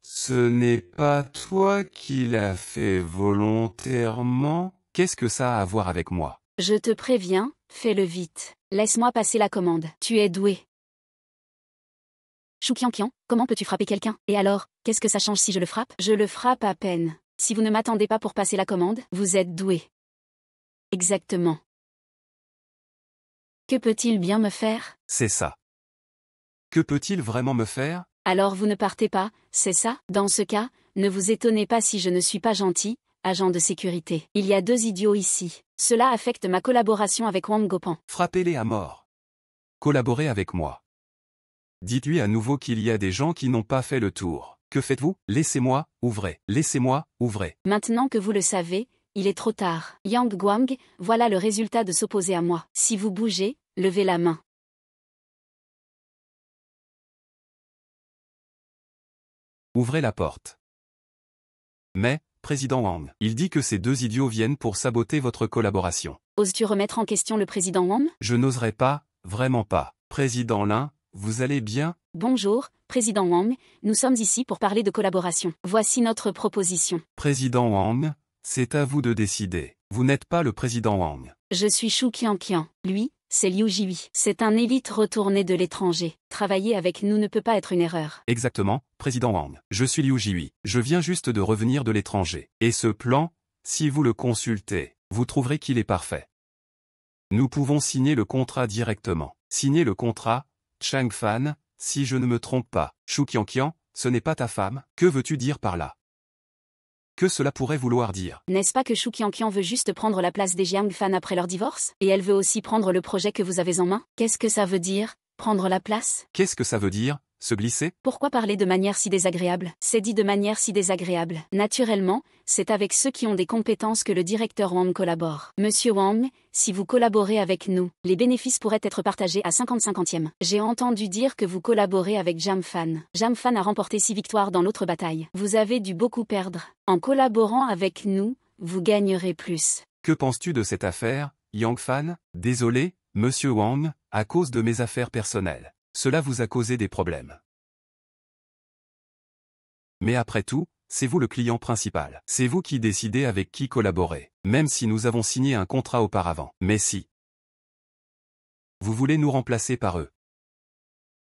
Ce n'est pas toi qui l'as fait volontairement? Qu'est-ce que ça a à voir avec moi? Je te préviens, fais-le vite. Laisse-moi passer la commande. Tu es doué. Shu Qianqian, comment peux-tu frapper quelqu'un? Et alors, qu'est-ce que ça change si je le frappe? Je le frappe à peine. Si vous ne m'attendez pas pour passer la commande, vous êtes doué. Exactement. Que peut-il bien me faire? C'est ça. Que peut-il vraiment me faire? Alors vous ne partez pas, c'est ça? Dans ce cas, ne vous étonnez pas si je ne suis pas gentil, agent de sécurité. Il y a 2 idiots ici. Cela affecte ma collaboration avec Wang Gopan. Frappez-les à mort. Collaborez avec moi. Dites-lui à nouveau qu'il y a des gens qui n'ont pas fait le tour. Que faites-vous? Laissez-moi, ouvrez. Laissez-moi, ouvrez. Maintenant que vous le savez, il est trop tard. Yang Guang, voilà le résultat de s'opposer à moi. Si vous bougez, levez la main. Ouvrez la porte. Mais, président Wang, il dit que ces 2 idiots viennent pour saboter votre collaboration. Oses-tu remettre en question le président Wang? Je n'oserais pas, vraiment pas. Président Lin, vous allez bien? Bonjour, président Wang, nous sommes ici pour parler de collaboration. Voici notre proposition. Président Wang, c'est à vous de décider. Vous n'êtes pas le président Wang. Je suis Shu Qianqian. Lui, c'est Liu Jiwi. C'est un élite retourné de l'étranger. Travailler avec nous ne peut pas être une erreur. Exactement, président Wang. Je suis Liu Jiwi. Je viens juste de revenir de l'étranger. Et ce plan, si vous le consultez, vous trouverez qu'il est parfait. Nous pouvons signer le contrat directement. Signer le contrat, Chang Fan, si je ne me trompe pas. Shu Qianqian, ce n'est pas ta femme? Que veux-tu dire par là? Que cela pourrait vouloir dire? N'est-ce pas que Shu Qianqian veut juste prendre la place des Jiang Fan après leur divorce? Et elle veut aussi prendre le projet que vous avez en main? Qu'est-ce que ça veut dire, prendre la place? Qu'est-ce que ça veut dire, se glisser? Pourquoi parler de manière si désagréable? C'est dit de manière si désagréable. Naturellement, c'est avec ceux qui ont des compétences que le directeur Wang collabore. Monsieur Wang, si vous collaborez avec nous, les bénéfices pourraient être partagés à 50-50e. J'ai entendu dire que vous collaborez avec Jam Fan. Jam Fan a remporté 6 victoires dans l'autre bataille. Vous avez dû beaucoup perdre. En collaborant avec nous, vous gagnerez plus. Que penses-tu de cette affaire, Yang Fan? Désolé, monsieur Wang, à cause de mes affaires personnelles. Cela vous a causé des problèmes. Mais après tout, c'est vous le client principal. C'est vous qui décidez avec qui collaborer. Même si nous avons signé un contrat auparavant. Mais si Vous voulez nous remplacer par eux.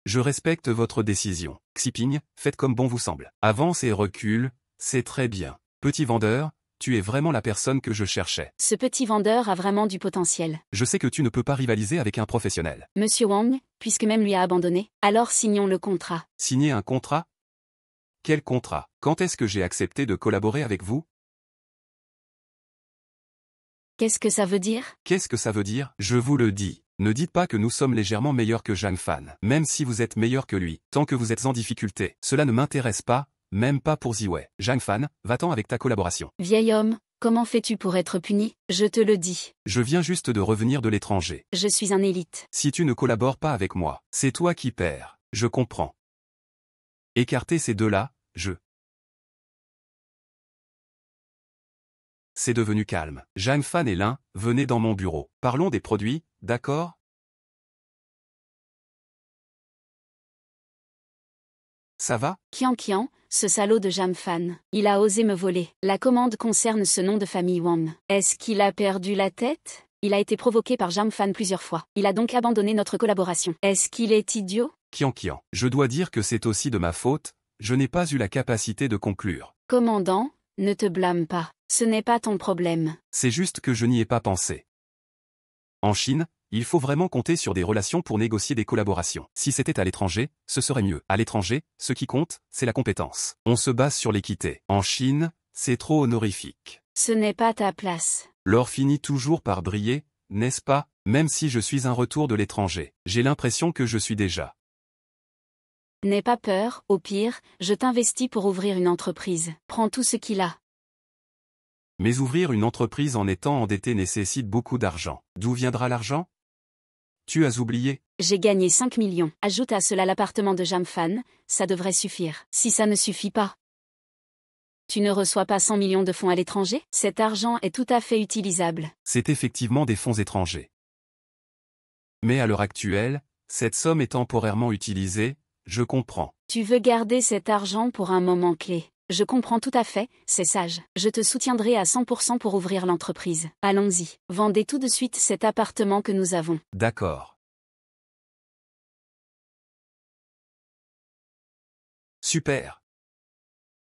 Je respecte votre décision. Xiping, faites comme bon vous semble. Avance et recule, c'est très bien. Petit vendeur, tu es vraiment la personne que je cherchais. Ce petit vendeur a vraiment du potentiel. Je sais que tu ne peux pas rivaliser avec un professionnel. Monsieur Wang, puisque même lui a abandonné, alors signons le contrat. Signer un contrat? Quel contrat? Quand est-ce que j'ai accepté de collaborer avec vous? Qu'est-ce que ça veut dire? Qu'est-ce que ça veut dire? Je vous le dis. Ne dites pas que nous sommes légèrement meilleurs que Zhang Fan. Même si vous êtes meilleur que lui, tant que vous êtes en difficulté, cela ne m'intéresse pas, même pas pour Ziwei. Zhang Fan, va-t'en avec ta collaboration. Vieil homme, comment fais-tu pour être puni? Je te le dis. Je viens juste de revenir de l'étranger. Je suis un élite. Si tu ne collabores pas avec moi, c'est toi qui perds. Je comprends. Écartez ces deux-là, C'est devenu calme. Zhang Fan et Lin, venez dans mon bureau. Parlons des produits, d'accord? Ça va? Qian, ce salaud de Zhang Fan. Il a osé me voler. La commande concerne ce nom de famille Wang. Est-ce qu'il a perdu la tête? Il a été provoqué par Zhang Fan plusieurs fois. Il a donc abandonné notre collaboration. Est-ce qu'il est idiot? Qian, je dois dire que c'est aussi de ma faute, je n'ai pas eu la capacité de conclure. Commandant, ne te blâme pas. Ce n'est pas ton problème. C'est juste que je n'y ai pas pensé. En Chine, il faut vraiment compter sur des relations pour négocier des collaborations. Si c'était à l'étranger, ce serait mieux. À l'étranger, ce qui compte, c'est la compétence. On se base sur l'équité. En Chine, c'est trop honorifique. Ce n'est pas ta place. L'or finit toujours par briller, n'est-ce pas? Même si je suis un retour de l'étranger, j'ai l'impression que je suis déjà. N'aie pas peur, au pire, je t'investis pour ouvrir une entreprise. Prends tout ce qu'il a. Mais ouvrir une entreprise en étant endetté nécessite beaucoup d'argent. D'où viendra l'argent? Tu as oublié? J'ai gagné 5 millions. Ajoute à cela l'appartement de Zhang Fan, ça devrait suffire. Si ça ne suffit pas, tu ne reçois pas 100 millions de fonds à l'étranger? Cet argent est tout à fait utilisable. C'est effectivement des fonds étrangers. Mais à l'heure actuelle, cette somme est temporairement utilisée, je comprends. Tu veux garder cet argent pour un moment clé. Je comprends tout à fait, c'est sage. Je te soutiendrai à 100% pour ouvrir l'entreprise. Allons-y. Vendez tout de suite cet appartement que nous avons. D'accord. Super.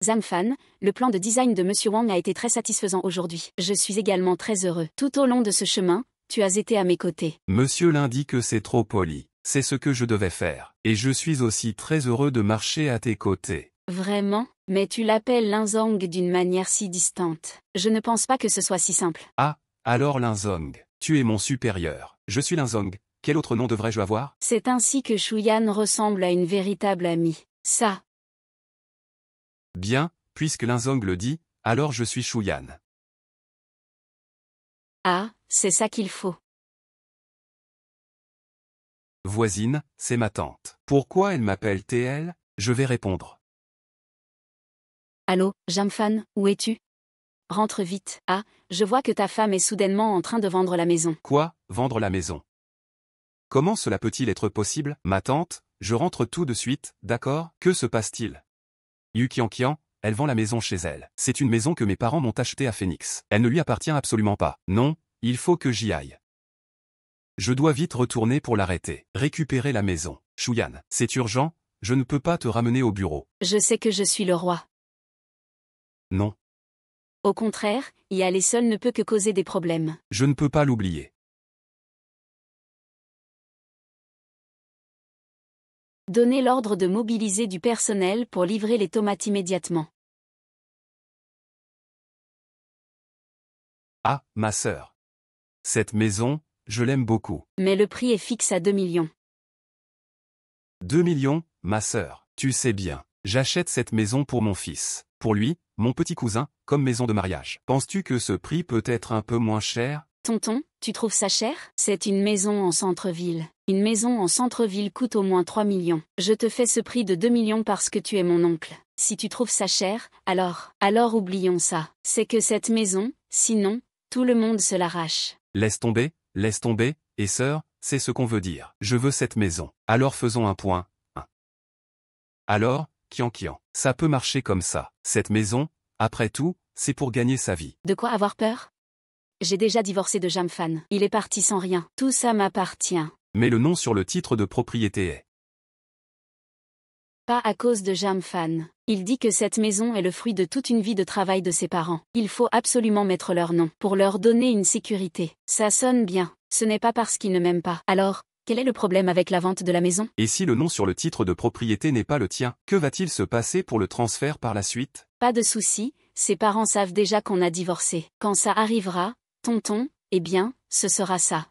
Zhang Fan, le plan de design de Monsieur Wang a été très satisfaisant aujourd'hui. Je suis également très heureux. Tout au long de ce chemin, tu as été à mes côtés. Monsieur Lin dit que c'est trop poli. C'est ce que je devais faire. Et je suis aussi très heureux de marcher à tes côtés. Vraiment? Mais tu l'appelles Linzong d'une manière si distante. Je ne pense pas que ce soit si simple. Ah, alors Linzong, tu es mon supérieur. Je suis Linzong. Quel autre nom devrais-je avoir? C'est ainsi que Shuyan ressemble à une véritable amie. Ça. Bien, puisque Linzong le dit, alors je suis Shuyan. Ah, c'est ça qu'il faut. Voisine, c'est ma tante. Pourquoi elle m'appelle TL? Je vais répondre. Allô, Zhang Fan, où es-tu? Rentre vite. Ah, je vois que ta femme est soudainement en train de vendre la maison. Quoi, vendre la maison? Comment cela peut-il être possible? Ma tante, je rentre tout de suite, d'accord? Que se passe-t-il? Yu Qian, elle vend la maison chez elle. C'est une maison que mes parents m'ont achetée à Phoenix. Elle ne lui appartient absolument pas. Non, il faut que j'y aille. Je dois vite retourner pour l'arrêter. Récupérer la maison. Shuyan, c'est urgent, je ne peux pas te ramener au bureau. Je sais que je suis le roi. Non. Au contraire, y aller seul ne peut que causer des problèmes. Je ne peux pas l'oublier. Donnez l'ordre de mobiliser du personnel pour livrer les tomates immédiatement. Ah, ma sœur. Cette maison, je l'aime beaucoup. Mais le prix est fixe à 2 millions. 2 millions, ma sœur. Tu sais bien. J'achète cette maison pour mon fils. Pour lui, mon petit cousin, comme maison de mariage. Penses-tu que ce prix peut être un peu moins cher? Tonton, tu trouves ça cher? C'est une maison en centre-ville. Une maison en centre-ville coûte au moins 3 millions. Je te fais ce prix de 2 millions parce que tu es mon oncle. Si tu trouves ça cher, alors oublions ça. C'est que cette maison, sinon, tout le monde se l'arrache. Laisse tomber, et sœur, c'est ce qu'on veut dire. Je veux cette maison. Alors faisons un point. Alors, Qian, ça peut marcher comme ça. Cette maison, après tout, c'est pour gagner sa vie. De quoi avoir peur? J'ai déjà divorcé de Zhang Fan. Il est parti sans rien. Tout ça m'appartient. Mais le nom sur le titre de propriété est. Pas à cause de Jam Fan. Il dit que cette maison est le fruit de toute une vie de travail de ses parents. Il faut absolument mettre leur nom pour leur donner une sécurité. Ça sonne bien. Ce n'est pas parce qu'ils ne m'aiment pas. Alors, quel est le problème avec la vente de la maison? Et si le nom sur le titre de propriété n'est pas le tien, que va-t-il se passer pour le transfert par la suite? Pas de souci, ses parents savent déjà qu'on a divorcé. Quand ça arrivera, tonton, eh bien, ce sera ça.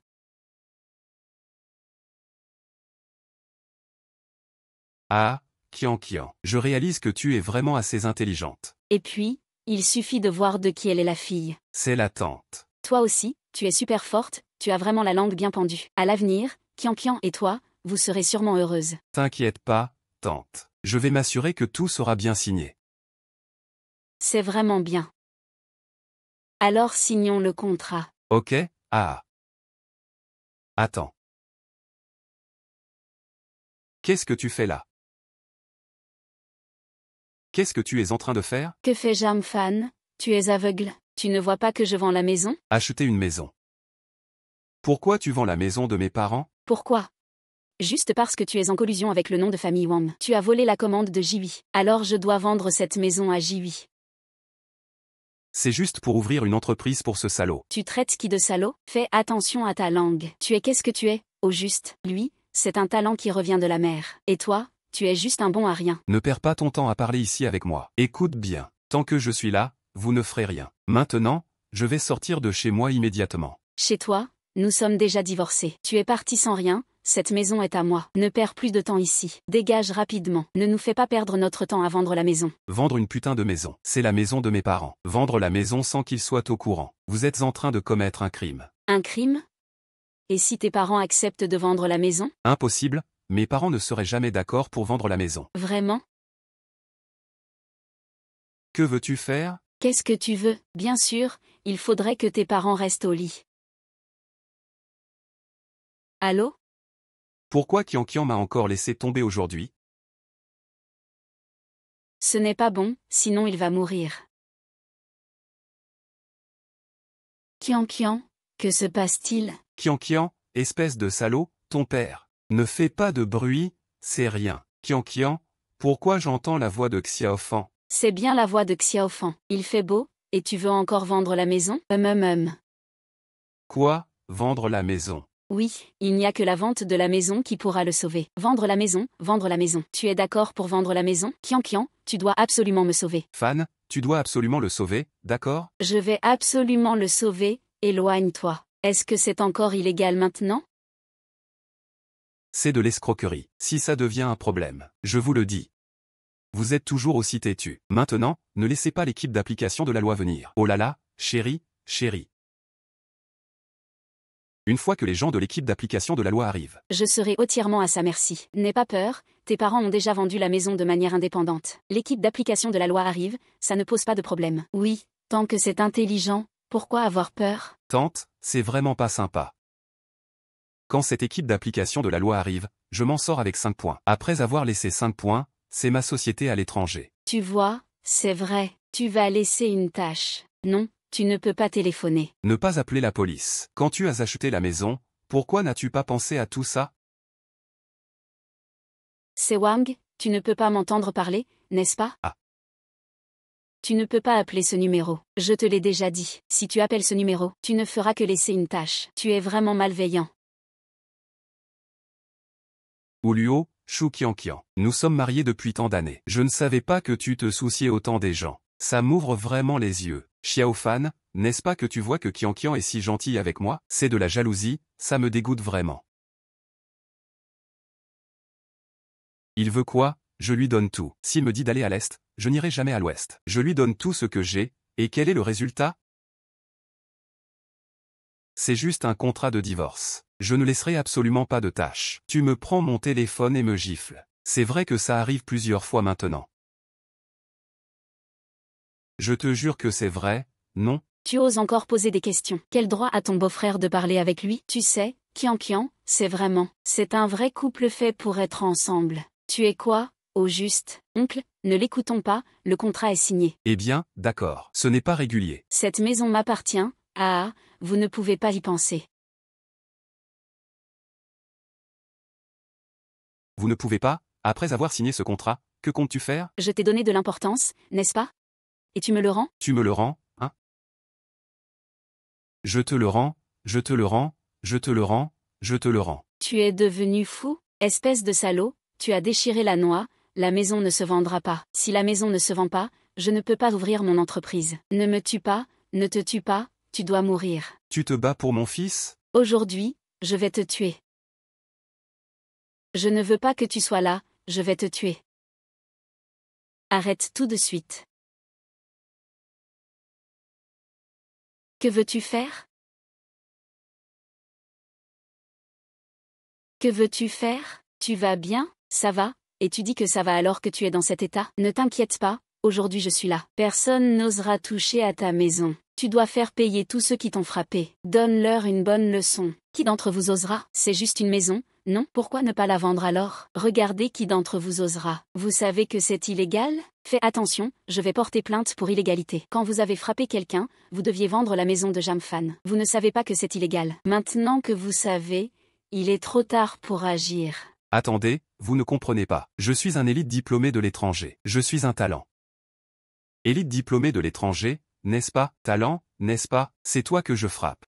Ah, Kian, je réalise que tu es vraiment assez intelligente. Et puis, il suffit de voir de qui elle est la fille. C'est la tante. Toi aussi, tu es super forte, tu as vraiment la langue bien pendue. À l'avenir, Kian et toi, vous serez sûrement heureuses. T'inquiète pas, tante. Je vais m'assurer que tout sera bien signé. C'est vraiment bien. Alors signons le contrat. Ok, ah. Attends. Qu'est-ce que tu fais là? Qu'est-ce que tu es en train de faire? Que fait Jam Fan? Tu es aveugle. Tu ne vois pas que je vends la maison? Acheter une maison. Pourquoi tu vends la maison de mes parents? Pourquoi? Juste parce que tu es en collusion avec le nom de famille Wang. Tu as volé la commande de Jiwi. Alors je dois vendre cette maison à Jiwi. C'est juste pour ouvrir une entreprise pour ce salaud. Tu traites qui de salaud? Fais attention à ta langue. Tu es qu'est-ce que tu es? Au juste, lui, c'est un talent qui revient de la mer. Et toi, tu es juste un bon à rien. Ne perds pas ton temps à parler ici avec moi. Écoute bien. Tant que je suis là, vous ne ferez rien. Maintenant, je vais sortir de chez moi immédiatement. Chez toi, nous sommes déjà divorcés. Tu es parti sans rien, cette maison est à moi. Ne perds plus de temps ici. Dégage rapidement. Ne nous fais pas perdre notre temps à vendre la maison. Vendre une putain de maison. C'est la maison de mes parents. Vendre la maison sans qu'ils soient au courant. Vous êtes en train de commettre un crime. Un crime? Et si tes parents acceptent de vendre la maison? Impossible, mes parents ne seraient jamais d'accord pour vendre la maison. Vraiment? Que veux-tu faire? Qu'est-ce que tu veux? Bien sûr, il faudrait que tes parents restent au lit. Allô? Pourquoi Kian m'a encore laissé tomber aujourd'hui? Ce n'est pas bon, sinon il va mourir. Kian, que se passe-t-il? Kian, espèce de salaud, ton père. Ne fais pas de bruit, c'est rien. Kian, pourquoi j'entends la voix de Xiaofan? C'est bien la voix de Xiaofan. Il fait beau, et tu veux encore vendre la maison? Quoi, vendre la maison? Oui, il n'y a que la vente de la maison qui pourra le sauver. Vendre la maison, vendre la maison. Tu es d'accord pour vendre la maison? Kian, tu dois absolument me sauver. Fan, tu dois absolument le sauver, d'accord? Je vais absolument le sauver, éloigne-toi. Est-ce que c'est encore illégal maintenant? C'est de l'escroquerie. Si ça devient un problème, je vous le dis. Vous êtes toujours aussi têtu. Maintenant, ne laissez pas l'équipe d'application de la loi venir. Oh là là, chérie. Une fois que les gens de l'équipe d'application de la loi arrivent. Je serai entièrement à sa merci. N'aie pas peur, tes parents ont déjà vendu la maison de manière indépendante. L'équipe d'application de la loi arrive, ça ne pose pas de problème. Oui, tant que c'est intelligent, pourquoi avoir peur? Tante, c'est vraiment pas sympa. Quand cette équipe d'application de la loi arrive, je m'en sors avec 5 points. Après avoir laissé 5 points, c'est ma société à l'étranger. Tu vois, c'est vrai, tu vas laisser une tâche. Non, tu ne peux pas téléphoner. Ne pas appeler la police. Quand tu as acheté la maison, pourquoi n'as-tu pas pensé à tout ça? C'est Wang, tu ne peux pas m'entendre parler, n'est-ce pas? Ah. Tu ne peux pas appeler ce numéro. Je te l'ai déjà dit. Si tu appelles ce numéro, tu ne feras que laisser une tâche. Tu es vraiment malveillant. Ouluo, Chou Kian. Nous sommes mariés depuis tant d'années. Je ne savais pas que tu te souciais autant des gens. Ça m'ouvre vraiment les yeux. Xiaofan, n'est-ce pas que tu vois que Kian est si gentil avec moi? C'est de la jalousie, ça me dégoûte vraiment. Il veut quoi? Je lui donne tout. S'il me dit d'aller à l'est, je n'irai jamais à l'ouest. Je lui donne tout ce que j'ai, et quel est le résultat? C'est juste un contrat de divorce. Je ne laisserai absolument pas de tâches. Tu me prends mon téléphone et me gifles. C'est vrai que ça arrive plusieurs fois maintenant. Je te jure que c'est vrai, non? Tu oses encore poser des questions. Quel droit a ton beau-frère de parler avec lui? Tu sais, Kian, c'est un vrai couple fait pour être ensemble. Tu es quoi, au juste? Oncle, ne l'écoutons pas, le contrat est signé. Eh bien, d'accord. Ce n'est pas régulier. Cette maison m'appartient, vous ne pouvez pas y penser. vous ne pouvez pas, après avoir signé ce contrat, que comptes-tu faire? Je t'ai donné de l'importance, n'est-ce pas? Et tu me le rends? Tu me le rends, hein? Je te le rends, je te le rends, je te le rends, je te le rends. Tu es devenu fou, espèce de salaud, tu as déchiré la noix, la maison ne se vendra pas. Si la maison ne se vend pas, je ne peux pas ouvrir mon entreprise. Ne me tue pas, ne te tue pas, tu dois mourir. Tu te bats pour mon fils? Aujourd'hui, je vais te tuer. Je ne veux pas que tu sois là, je vais te tuer. Arrête tout de suite. Que veux-tu faire? Que veux-tu faire? Tu vas bien, ça va, et tu dis que ça va alors que tu es dans cet état? Ne t'inquiète pas, aujourd'hui je suis là. Personne n'osera toucher à ta maison. Tu dois faire payer tous ceux qui t'ont frappé. Donne-leur une bonne leçon. Qui d'entre vous osera? C'est juste une maison, non? Pourquoi ne pas la vendre alors? Regardez qui d'entre vous osera. Vous savez que c'est illégal? Fais attention, je vais porter plainte pour illégalité. Quand vous avez frappé quelqu'un, vous deviez vendre la maison de Jamfan. Vous ne savez pas que c'est illégal. Maintenant que vous savez, il est trop tard pour agir. Attendez, vous ne comprenez pas. Je suis un élite diplômé de l'étranger. Je suis un talent. Élite diplômé de l'étranger, n'est-ce pas? Talent, n'est-ce pas? C'est toi que je frappe.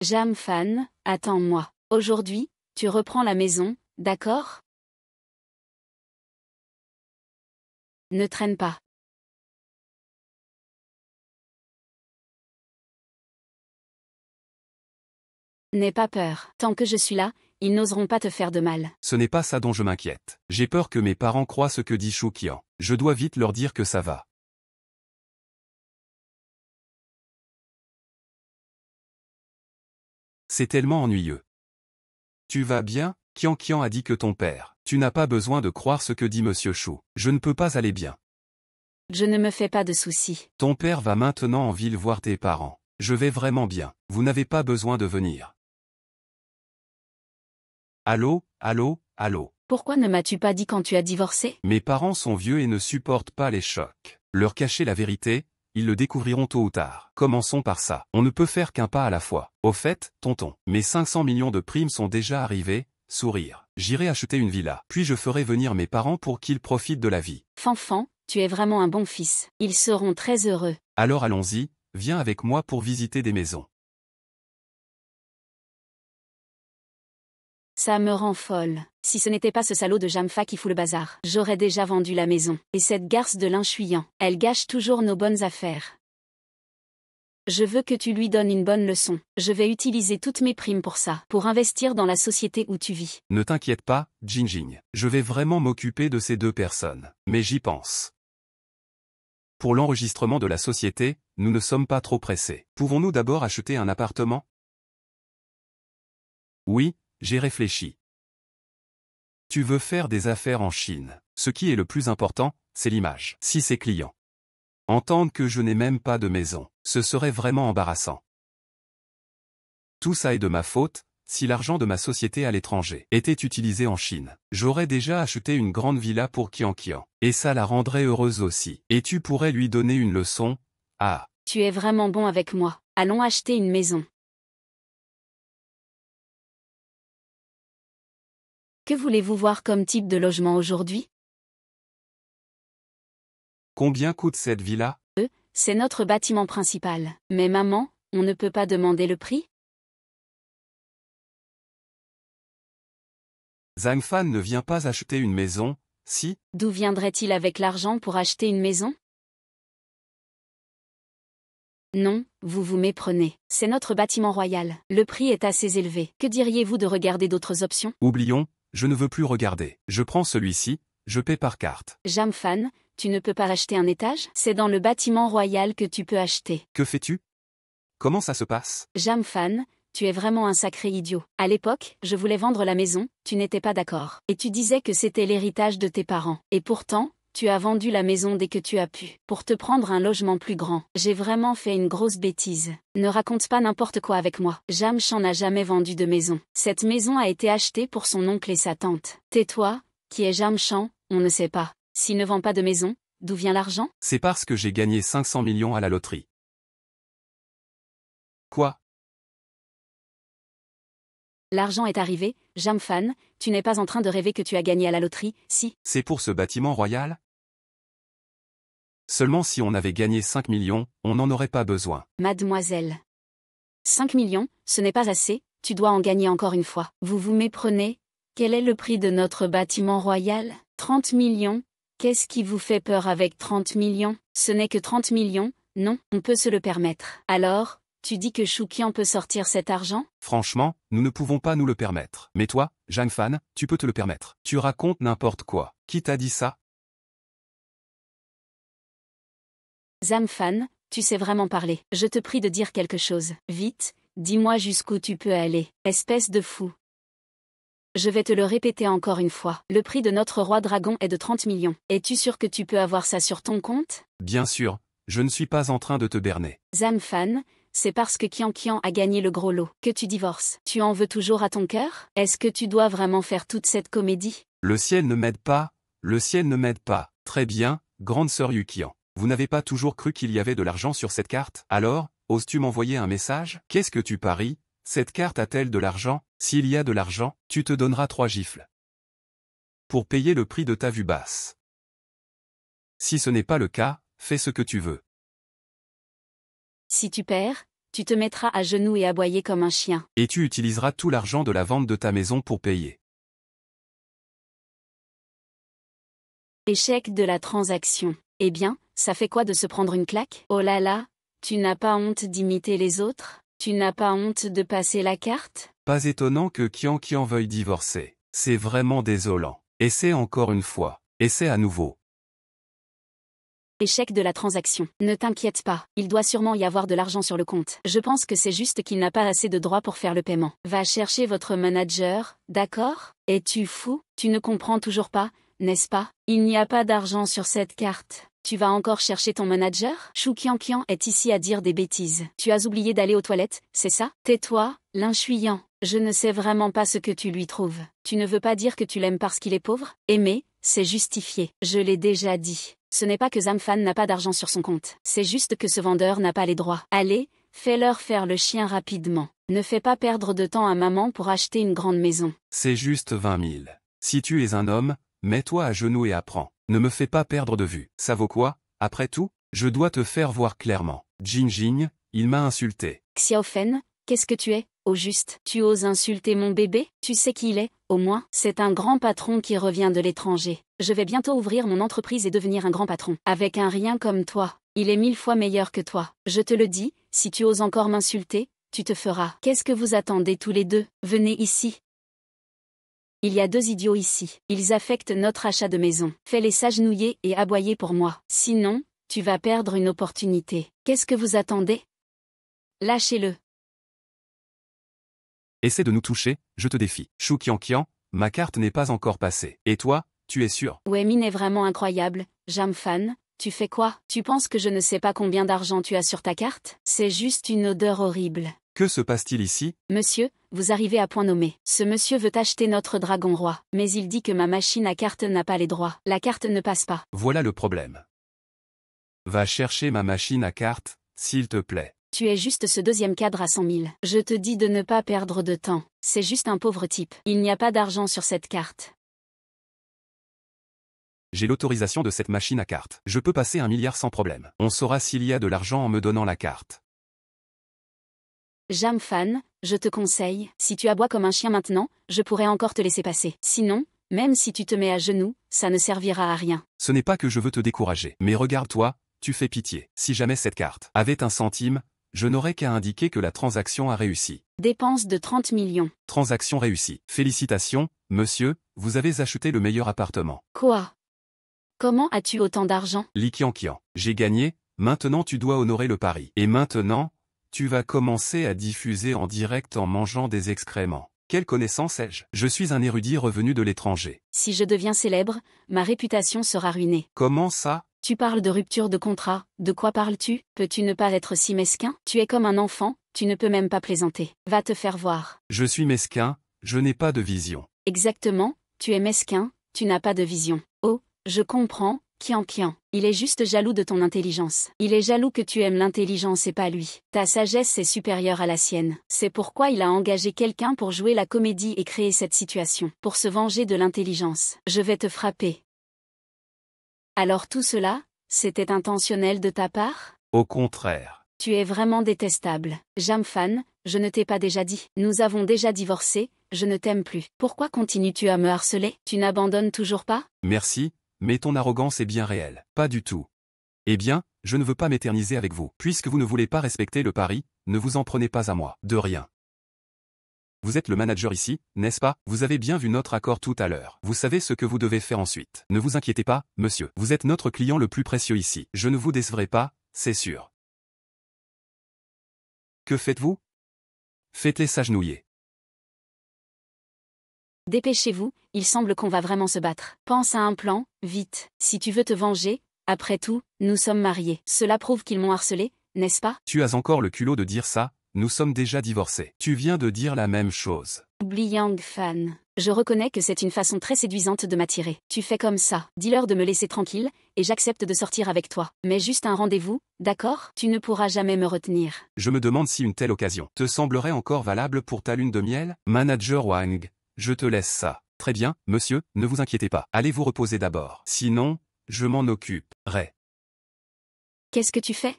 Jamfan, attends-moi. Aujourd'hui, tu reprends la maison, d'accord? Ne traîne pas. N'aie pas peur. Tant que je suis là, ils n'oseront pas te faire de mal. Ce n'est pas ça dont je m'inquiète. J'ai peur que mes parents croient ce que dit Shuqian. Je dois vite leur dire que ça va. C'est tellement ennuyeux. Tu vas bien? Qian a dit que ton père. Tu n'as pas besoin de croire ce que dit Monsieur Shu. Je ne peux pas aller bien. Je ne me fais pas de soucis. Ton père va maintenant en ville voir tes parents. Je vais vraiment bien. Vous n'avez pas besoin de venir. Allô, allô, allô. Pourquoi ne m'as-tu pas dit quand tu as divorcé? Mes parents sont vieux et ne supportent pas les chocs. Leur cacher la vérité, ils le découvriront tôt ou tard. Commençons par ça. On ne peut faire qu'un pas à la fois. Au fait, tonton, mes 500 millions de primes sont déjà arrivés, sourire. J'irai acheter une villa. Puis je ferai venir mes parents pour qu'ils profitent de la vie. Fanfan, tu es vraiment un bon fils. Ils seront très heureux. Alors allons-y, viens avec moi pour visiter des maisons. Ça me rend folle. Si ce n'était pas ce salaud de Jamfa qui fout le bazar, j'aurais déjà vendu la maison. Et cette garce de l'inchuyant, elle gâche toujours nos bonnes affaires. Je veux que tu lui donnes une bonne leçon. Je vais utiliser toutes mes primes pour ça, pour investir dans la société où tu vis. Ne t'inquiète pas, Jinjing. Je vais vraiment m'occuper de ces deux personnes. Mais j'y pense. Pour l'enregistrement de la société, nous ne sommes pas trop pressés. Pouvons-nous d'abord acheter un appartement? Oui, j'ai réfléchi. Tu veux faire des affaires en Chine. Ce qui est le plus important, c'est l'image. Si ces clients entendent que je n'ai même pas de maison, ce serait vraiment embarrassant. Tout ça est de ma faute. Si l'argent de ma société à l'étranger était utilisé en Chine, j'aurais déjà acheté une grande villa pour Qian. Et ça la rendrait heureuse aussi. Et tu pourrais lui donner une leçon. Ah. Tu es vraiment bon avec moi. Allons acheter une maison. Que voulez-vous voir comme type de logement aujourd'hui? Combien coûte cette villa? C'est notre bâtiment principal. Mais maman, on ne peut pas demander le prix? Zhang Fan ne vient pas acheter une maison, si? D'où viendrait-il avec l'argent pour acheter une maison? Non, vous vous méprenez. C'est notre bâtiment royal. Le prix est assez élevé. Que diriez-vous de regarder d'autres options? Oublions, je ne veux plus regarder. Je prends celui-ci, je paie par carte. Jamfan, tu ne peux pas acheter un étage? C'est dans le bâtiment royal que tu peux acheter. Que fais-tu? Comment ça se passe? Jamfan, tu es vraiment un sacré idiot. À l'époque, je voulais vendre la maison, tu n'étais pas d'accord. Et tu disais que c'était l'héritage de tes parents. Et pourtant, tu as vendu la maison dès que tu as pu, pour te prendre un logement plus grand. J'ai vraiment fait une grosse bêtise. Ne raconte pas n'importe quoi avec moi. Jamshan n'a jamais vendu de maison. Cette maison a été achetée pour son oncle et sa tante. Tais-toi, qui est Jamshan, on ne sait pas. S'il ne vend pas de maison, d'où vient l'argent? C'est parce que j'ai gagné 500 millions à la loterie. Quoi? L'argent est arrivé, Jamfan, tu n'es pas en train de rêver que tu as gagné à la loterie, si. C'est pour ce bâtiment royal? Seulement si on avait gagné 5 millions, on n'en aurait pas besoin. Mademoiselle. 5 millions, ce n'est pas assez, tu dois en gagner encore une fois. Vous vous méprenez? Quel est le prix de notre bâtiment royal? 30 millions? Qu'est-ce qui vous fait peur avec 30 millions? Ce n'est que 30 millions, non, on peut se le permettre. Alors, tu dis que Choukian peut sortir cet argent? Franchement, nous ne pouvons pas nous le permettre. Mais toi, Jangfan, tu peux te le permettre. Tu racontes n'importe quoi. Qui t'a dit ça? Zamfan, tu sais vraiment parler. Je te prie de dire quelque chose. Vite, dis-moi jusqu'où tu peux aller. Espèce de fou. Je vais te le répéter encore une fois. Le prix de notre roi dragon est de 30 millions. Es-tu sûr que tu peux avoir ça sur ton compte? Bien sûr, je ne suis pas en train de te berner. Zamfan, c'est parce que Kian Kian a gagné le gros lot que tu divorces. Tu en veux toujours à ton cœur? Est-ce que tu dois vraiment faire toute cette comédie? Le ciel ne m'aide pas, le ciel ne m'aide pas. Très bien, grande sœur Yukian. Vous n'avez pas toujours cru qu'il y avait de l'argent sur cette carte? Alors, oses-tu m'envoyer un message? Qu'est-ce que tu paries? Cette carte a-t-elle de l'argent? S'il y a de l'argent, tu te donneras 3 gifles pour payer le prix de ta vue basse. Si ce n'est pas le cas, fais ce que tu veux. Si tu perds, tu te mettras à genoux et aboyer comme un chien. Et tu utiliseras tout l'argent de la vente de ta maison pour payer. Échec de la transaction. Eh bien, ça fait quoi de se prendre une claque? Oh là là, tu n'as pas honte d'imiter les autres? Tu n'as pas honte de passer la carte? Pas étonnant que Kian Kian veuille divorcer. C'est vraiment désolant. Essaie encore une fois. Essaie à nouveau. Échec de la transaction. Ne t'inquiète pas, il doit sûrement y avoir de l'argent sur le compte. Je pense que c'est juste qu'il n'a pas assez de droits pour faire le paiement. Va chercher votre manager, d'accord? Es-tu fou? Tu ne comprends toujours pas, n'est-ce pas? Il n'y a pas d'argent sur cette carte. Tu vas encore chercher ton manager? Chou Kian Kian est ici à dire des bêtises. Tu as oublié d'aller aux toilettes, c'est ça? Tais-toi, l'inchuyant. Je ne sais vraiment pas ce que tu lui trouves. Tu ne veux pas dire que tu l'aimes parce qu'il est pauvre? Aimer, c'est justifié. Je l'ai déjà dit. Ce n'est pas que Zamfan n'a pas d'argent sur son compte. C'est juste que ce vendeur n'a pas les droits. Allez, fais-leur faire le chien rapidement. Ne fais pas perdre de temps à maman pour acheter une grande maison. C'est juste 20 000. Si tu es un homme, mets-toi à genoux et apprends. Ne me fais pas perdre de vue. Ça vaut quoi? Après tout, je dois te faire voir clairement. Jin Jin, il m'a insulté. Xiaofen, qu'est-ce que tu es? Au juste, tu oses insulter mon bébé? Tu sais qui il est, au moins? C'est un grand patron qui revient de l'étranger. Je vais bientôt ouvrir mon entreprise et devenir un grand patron. Avec un rien comme toi. Il est 1000 fois meilleur que toi. Je te le dis, si tu oses encore m'insulter, tu te feras. Qu'est-ce que vous attendez tous les deux? Venez ici. Il y a 2 idiots ici. Ils affectent notre achat de maison. Fais-les s'agenouiller et aboyer pour moi. Sinon, tu vas perdre une opportunité. Qu'est-ce que vous attendez? Lâchez-le. Essaie de nous toucher, je te défie. Chou Kian Kian, ma carte n'est pas encore passée. Et toi, tu es sûr? Wemin est vraiment incroyable. Jamfan, tu fais quoi? Tu penses que je ne sais pas combien d'argent tu as sur ta carte? C'est juste une odeur horrible. Que se passe-t-il ici? Monsieur, vous arrivez à point nommé. Ce monsieur veut acheter notre dragon roi. Mais il dit que ma machine à carte n'a pas les droits. La carte ne passe pas. Voilà le problème. Va chercher ma machine à carte, s'il te plaît. Tu es juste ce deuxième cadre à 100 000. Je te dis de ne pas perdre de temps. C'est juste un pauvre type. Il n'y a pas d'argent sur cette carte. J'ai l'autorisation de cette machine à carte. Je peux passer 1 milliard sans problème. On saura s'il y a de l'argent en me donnant la carte. Jamfan, je te conseille, si tu aboies comme un chien maintenant, je pourrais encore te laisser passer. Sinon, même si tu te mets à genoux, ça ne servira à rien. Ce n'est pas que je veux te décourager. Mais regarde-toi, tu fais pitié. Si jamais cette carte avait un centime, je n'aurais qu'à indiquer que la transaction a réussi. Dépense de 30 millions. Transaction réussie. Félicitations, monsieur, vous avez acheté le meilleur appartement. Quoi? Comment as-tu autant d'argent? Li Qian Qian. J'ai gagné, maintenant tu dois honorer le pari. Et maintenant, tu vas commencer à diffuser en direct en mangeant des excréments. Quelle connaissance ai-je? Je suis un érudit revenu de l'étranger. Si je deviens célèbre, ma réputation sera ruinée. Comment ça? Tu parles de rupture de contrat, de quoi parles-tu? Peux-tu ne pas être si mesquin? Tu es comme un enfant, tu ne peux même pas plaisanter. Va te faire voir. Je suis mesquin, je n'ai pas de vision. Exactement, tu es mesquin, tu n'as pas de vision. Oh, je comprends, Qian. Il est juste jaloux de ton intelligence. Il est jaloux que tu aimes l'intelligence et pas lui. Ta sagesse est supérieure à la sienne. C'est pourquoi il a engagé quelqu'un pour jouer la comédie et créer cette situation. Pour se venger de l'intelligence. Je vais te frapper. Alors tout cela, c'était intentionnel de ta part? Au contraire. Tu es vraiment détestable. Jamfan, je ne t'ai pas déjà dit. Nous avons déjà divorcé, je ne t'aime plus. Pourquoi continues-tu à me harceler? Tu n'abandonnes toujours pas? Merci, mais ton arrogance est bien réelle. Pas du tout. Eh bien, je ne veux pas m'éterniser avec vous. Puisque vous ne voulez pas respecter le pari, ne vous en prenez pas à moi. De rien. Vous êtes le manager ici, n'est-ce pas? Vous avez bien vu notre accord tout à l'heure. Vous savez ce que vous devez faire ensuite. Ne vous inquiétez pas, monsieur. Vous êtes notre client le plus précieux ici. Je ne vous décevrai pas, c'est sûr. Que faites-vous? Faites-les s'agenouiller. Dépêchez-vous, il semble qu'on va vraiment se battre. Pense à un plan, vite. Si tu veux te venger, après tout, nous sommes mariés. Cela prouve qu'ils m'ont harcelé, n'est-ce pas? Tu as encore le culot de dire ça? Nous sommes déjà divorcés. Tu viens de dire la même chose. Oublie Yang Fan. Je reconnais que c'est une façon très séduisante de m'attirer. Tu fais comme ça. Dis-leur de me laisser tranquille, et j'accepte de sortir avec toi. Mais juste un rendez-vous, d'accord? Tu ne pourras jamais me retenir. Je me demande si une telle occasion te semblerait encore valable pour ta lune de miel? Manager Wang, je te laisse ça. Très bien, monsieur, ne vous inquiétez pas. Allez vous reposer d'abord. Sinon, je m'en occuperai. Qu'est-ce que tu fais?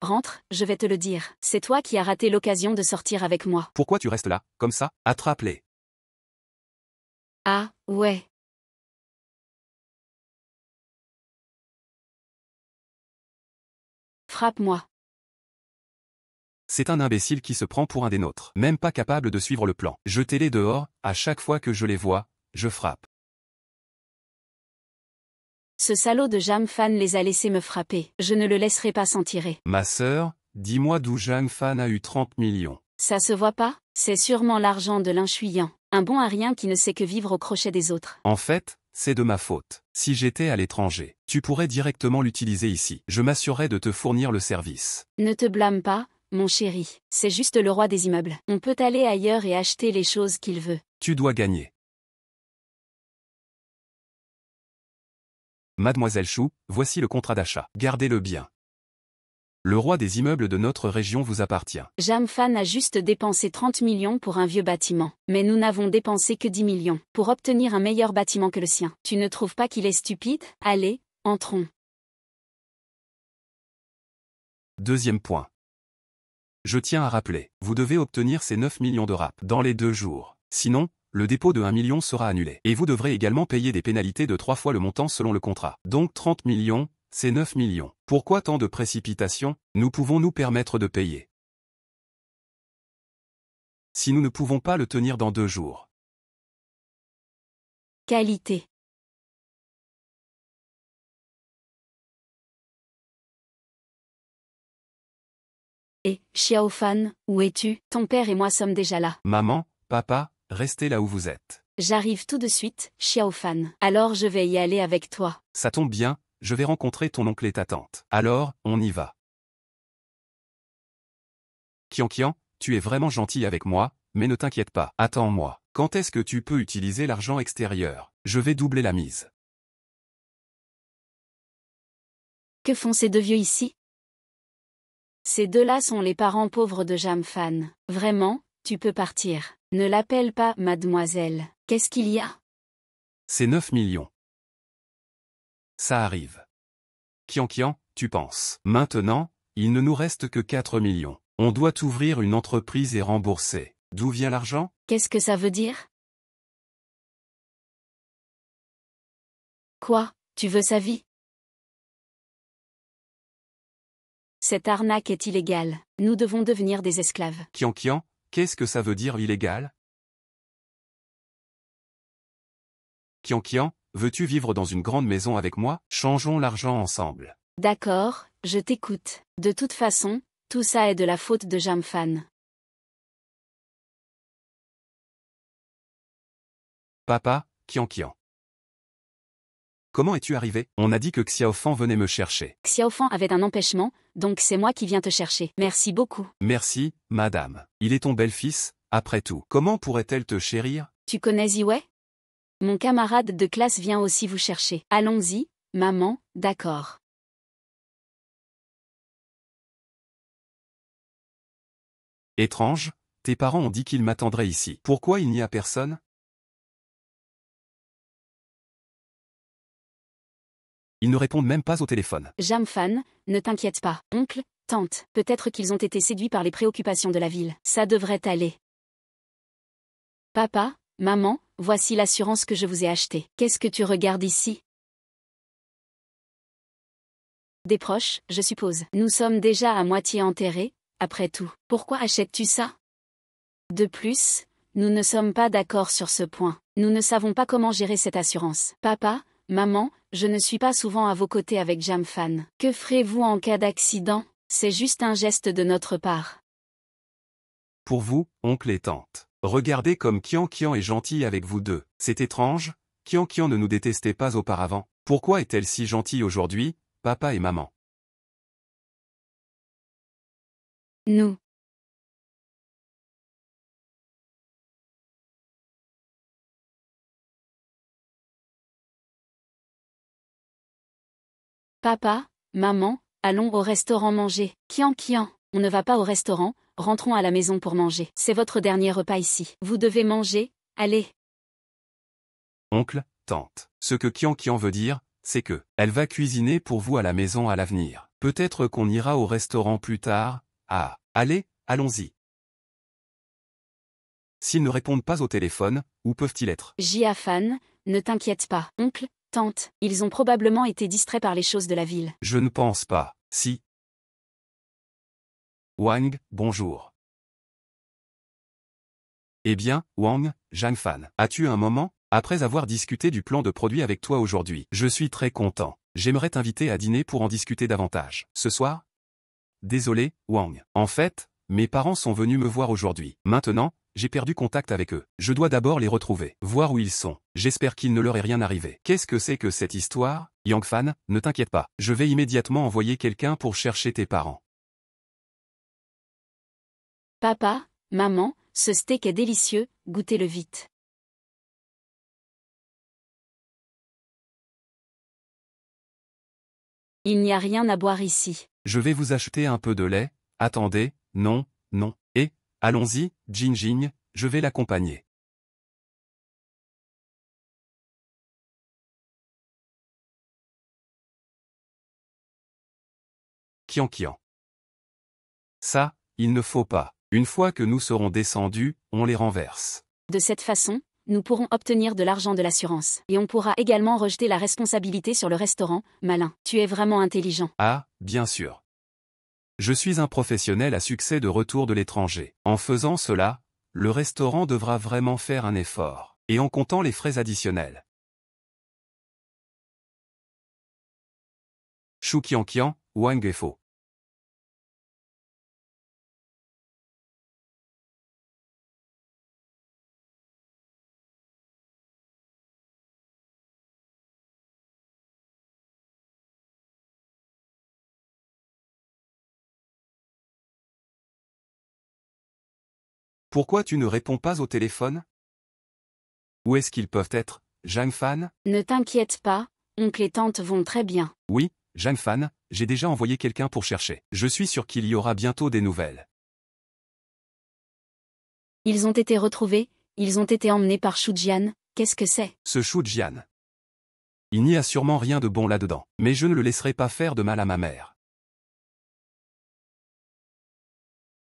Rentre, je vais te le dire. C'est toi qui as raté l'occasion de sortir avec moi. Pourquoi tu restes là, comme ça? Attrape-les. Ah, ouais. Frappe-moi. C'est un imbécile qui se prend pour un des nôtres. Même pas capable de suivre le plan. Jetez-les dehors, à chaque fois que je les vois, je frappe. Ce salaud de Jamfan les a laissés me frapper. Je ne le laisserai pas s'en tirer. Ma sœur, dis-moi d'où Zhang Fan a eu 30 millions. Ça se voit pas? C'est sûrement l'argent de l'inchuyant. Un bon à rien qui ne sait que vivre au crochet des autres. En fait, c'est de ma faute. Si j'étais à l'étranger, tu pourrais directement l'utiliser ici. Je m'assurerais de te fournir le service. Ne te blâme pas, mon chéri. C'est juste le roi des immeubles. On peut aller ailleurs et acheter les choses qu'il veut. Tu dois gagner. Mademoiselle Chou, voici le contrat d'achat. Gardez-le bien. Le roi des immeubles de notre région vous appartient. Jamfan a juste dépensé 30 millions pour un vieux bâtiment. Mais nous n'avons dépensé que 10 millions pour obtenir un meilleur bâtiment que le sien. Tu ne trouves pas qu'il est stupide? Allez, entrons. Deuxième point. Je tiens à rappeler, vous devez obtenir ces 9 millions de rap dans les 2 jours. Sinon, le dépôt de 1 million sera annulé. Et vous devrez également payer des pénalités de 3 fois le montant selon le contrat. Donc 30 millions, c'est 9 millions. Pourquoi tant de précipitation? Nous pouvons nous permettre de payer. Si nous ne pouvons pas le tenir dans 2 jours. Qualité. Et, Xiaofan, où es-tu? Ton père et moi sommes déjà là. Maman, papa, restez là où vous êtes. J'arrive tout de suite, Xiaofan. Alors je vais y aller avec toi. Ça tombe bien, je vais rencontrer ton oncle et ta tante. Alors, on y va. Qian, tu es vraiment gentil avec moi, mais ne t'inquiète pas. Attends-moi. Quand est-ce que tu peux utiliser l'argent extérieur? Je vais doubler la mise. Que font ces deux vieux ici? Ces deux-là sont les parents pauvres de Jamfan. Vraiment, tu peux partir. Ne l'appelle pas mademoiselle. Qu'est-ce qu'il y a? C'est 9 millions. Ça arrive. Qian, tu penses. Maintenant, il ne nous reste que 4 millions. On doit ouvrir une entreprise et rembourser. D'où vient l'argent? Qu'est-ce que ça veut dire? Quoi, tu veux sa vie? Cette arnaque est illégale. Nous devons devenir des esclaves. Qian, qu'est-ce que ça veut dire illégal? Qian, veux-tu vivre dans une grande maison avec moi? Changeons l'argent ensemble. D'accord, je t'écoute. De toute façon, tout ça est de la faute de Jamfan. Papa, Qian. Comment es-tu arrivé? On a dit que Xiaofan venait me chercher. Xiaofan avait un empêchement, donc c'est moi qui viens te chercher. Merci beaucoup. Merci, madame. Il est ton bel-fils, après tout. Comment pourrait-elle te chérir? Tu connais Ziwei? Mon camarade de classe vient aussi vous chercher. Allons-y, maman, d'accord. Étrange, tes parents ont dit qu'ils m'attendraient ici. Pourquoi il n'y a personne? Ils ne répondent même pas au téléphone. Jamfan, ne t'inquiète pas, oncle, tante, peut-être qu'ils ont été séduits par les préoccupations de la ville. Ça devrait aller. Papa, maman, voici l'assurance que je vous ai achetée. Qu'est-ce que tu regardes ici? Des proches, je suppose. Nous sommes déjà à moitié enterrés, après tout. Pourquoi achètes-tu ça? De plus, nous ne sommes pas d'accord sur ce point. Nous ne savons pas comment gérer cette assurance. Papa, maman, je ne suis pas souvent à vos côtés avec Jamfan. Que ferez-vous en cas d'accident? C'est juste un geste de notre part. Pour vous, oncle et tante. Regardez comme Qian Qian est gentil avec vous deux. C'est étrange, Qian Qian ne nous détestait pas auparavant. Pourquoi est-elle si gentille aujourd'hui, papa et maman? Nous. Papa, maman, allons au restaurant manger. Qian Qian, on ne va pas au restaurant, rentrons à la maison pour manger. C'est votre dernier repas ici. Vous devez manger, allez. Oncle, tante. Ce que Qian Qian veut dire, c'est que, elle va cuisiner pour vous à la maison à l'avenir. Peut-être qu'on ira au restaurant plus tard. Ah, allez, allons-y. S'ils ne répondent pas au téléphone, où peuvent-ils être? Jiafan, ne t'inquiète pas. Oncle, tante, ils ont probablement été distraits par les choses de la ville. Je ne pense pas. Si. Wang, bonjour. Eh bien, Wang, Zhangfan, as-tu un moment? Après avoir discuté du plan de produit avec toi aujourd'hui, je suis très content. J'aimerais t'inviter à dîner pour en discuter davantage. Ce soir? Désolé, Wang. En fait, mes parents sont venus me voir aujourd'hui. Maintenant, j'ai perdu contact avec eux. Je dois d'abord les retrouver, voir où ils sont. J'espère qu'il ne leur est rien arrivé. Qu'est-ce que c'est que cette histoire? Yangfan, ne t'inquiète pas. Je vais immédiatement envoyer quelqu'un pour chercher tes parents. Papa, maman, ce steak est délicieux, goûtez-le vite. Il n'y a rien à boire ici. Je vais vous acheter un peu de lait. Attendez, non, non. Et, allons-y, Jinjing, je vais l'accompagner. Qian Qian. Ça, il ne faut pas. Une fois que nous serons descendus, on les renverse. De cette façon, nous pourrons obtenir de l'argent de l'assurance. Et on pourra également rejeter la responsabilité sur le restaurant. Malin, tu es vraiment intelligent. Ah, bien sûr. Je suis un professionnel à succès de retour de l'étranger. En faisant cela, le restaurant devra vraiment faire un effort. Et en comptant les frais additionnels. Shu Qian Qian, Wang est faux. Pourquoi tu ne réponds pas au téléphone? Où est-ce qu'ils peuvent être, Zhangfan? Ne t'inquiète pas, oncle et tante vont très bien. Oui, Zhangfan, j'ai déjà envoyé quelqu'un pour chercher. Je suis sûr qu'il y aura bientôt des nouvelles. Ils ont été retrouvés, ils ont été emmenés par Shujian, qu'est-ce que c'est? Ce Shu Jian. Il n'y a sûrement rien de bon là-dedans, mais je ne le laisserai pas faire de mal à ma mère.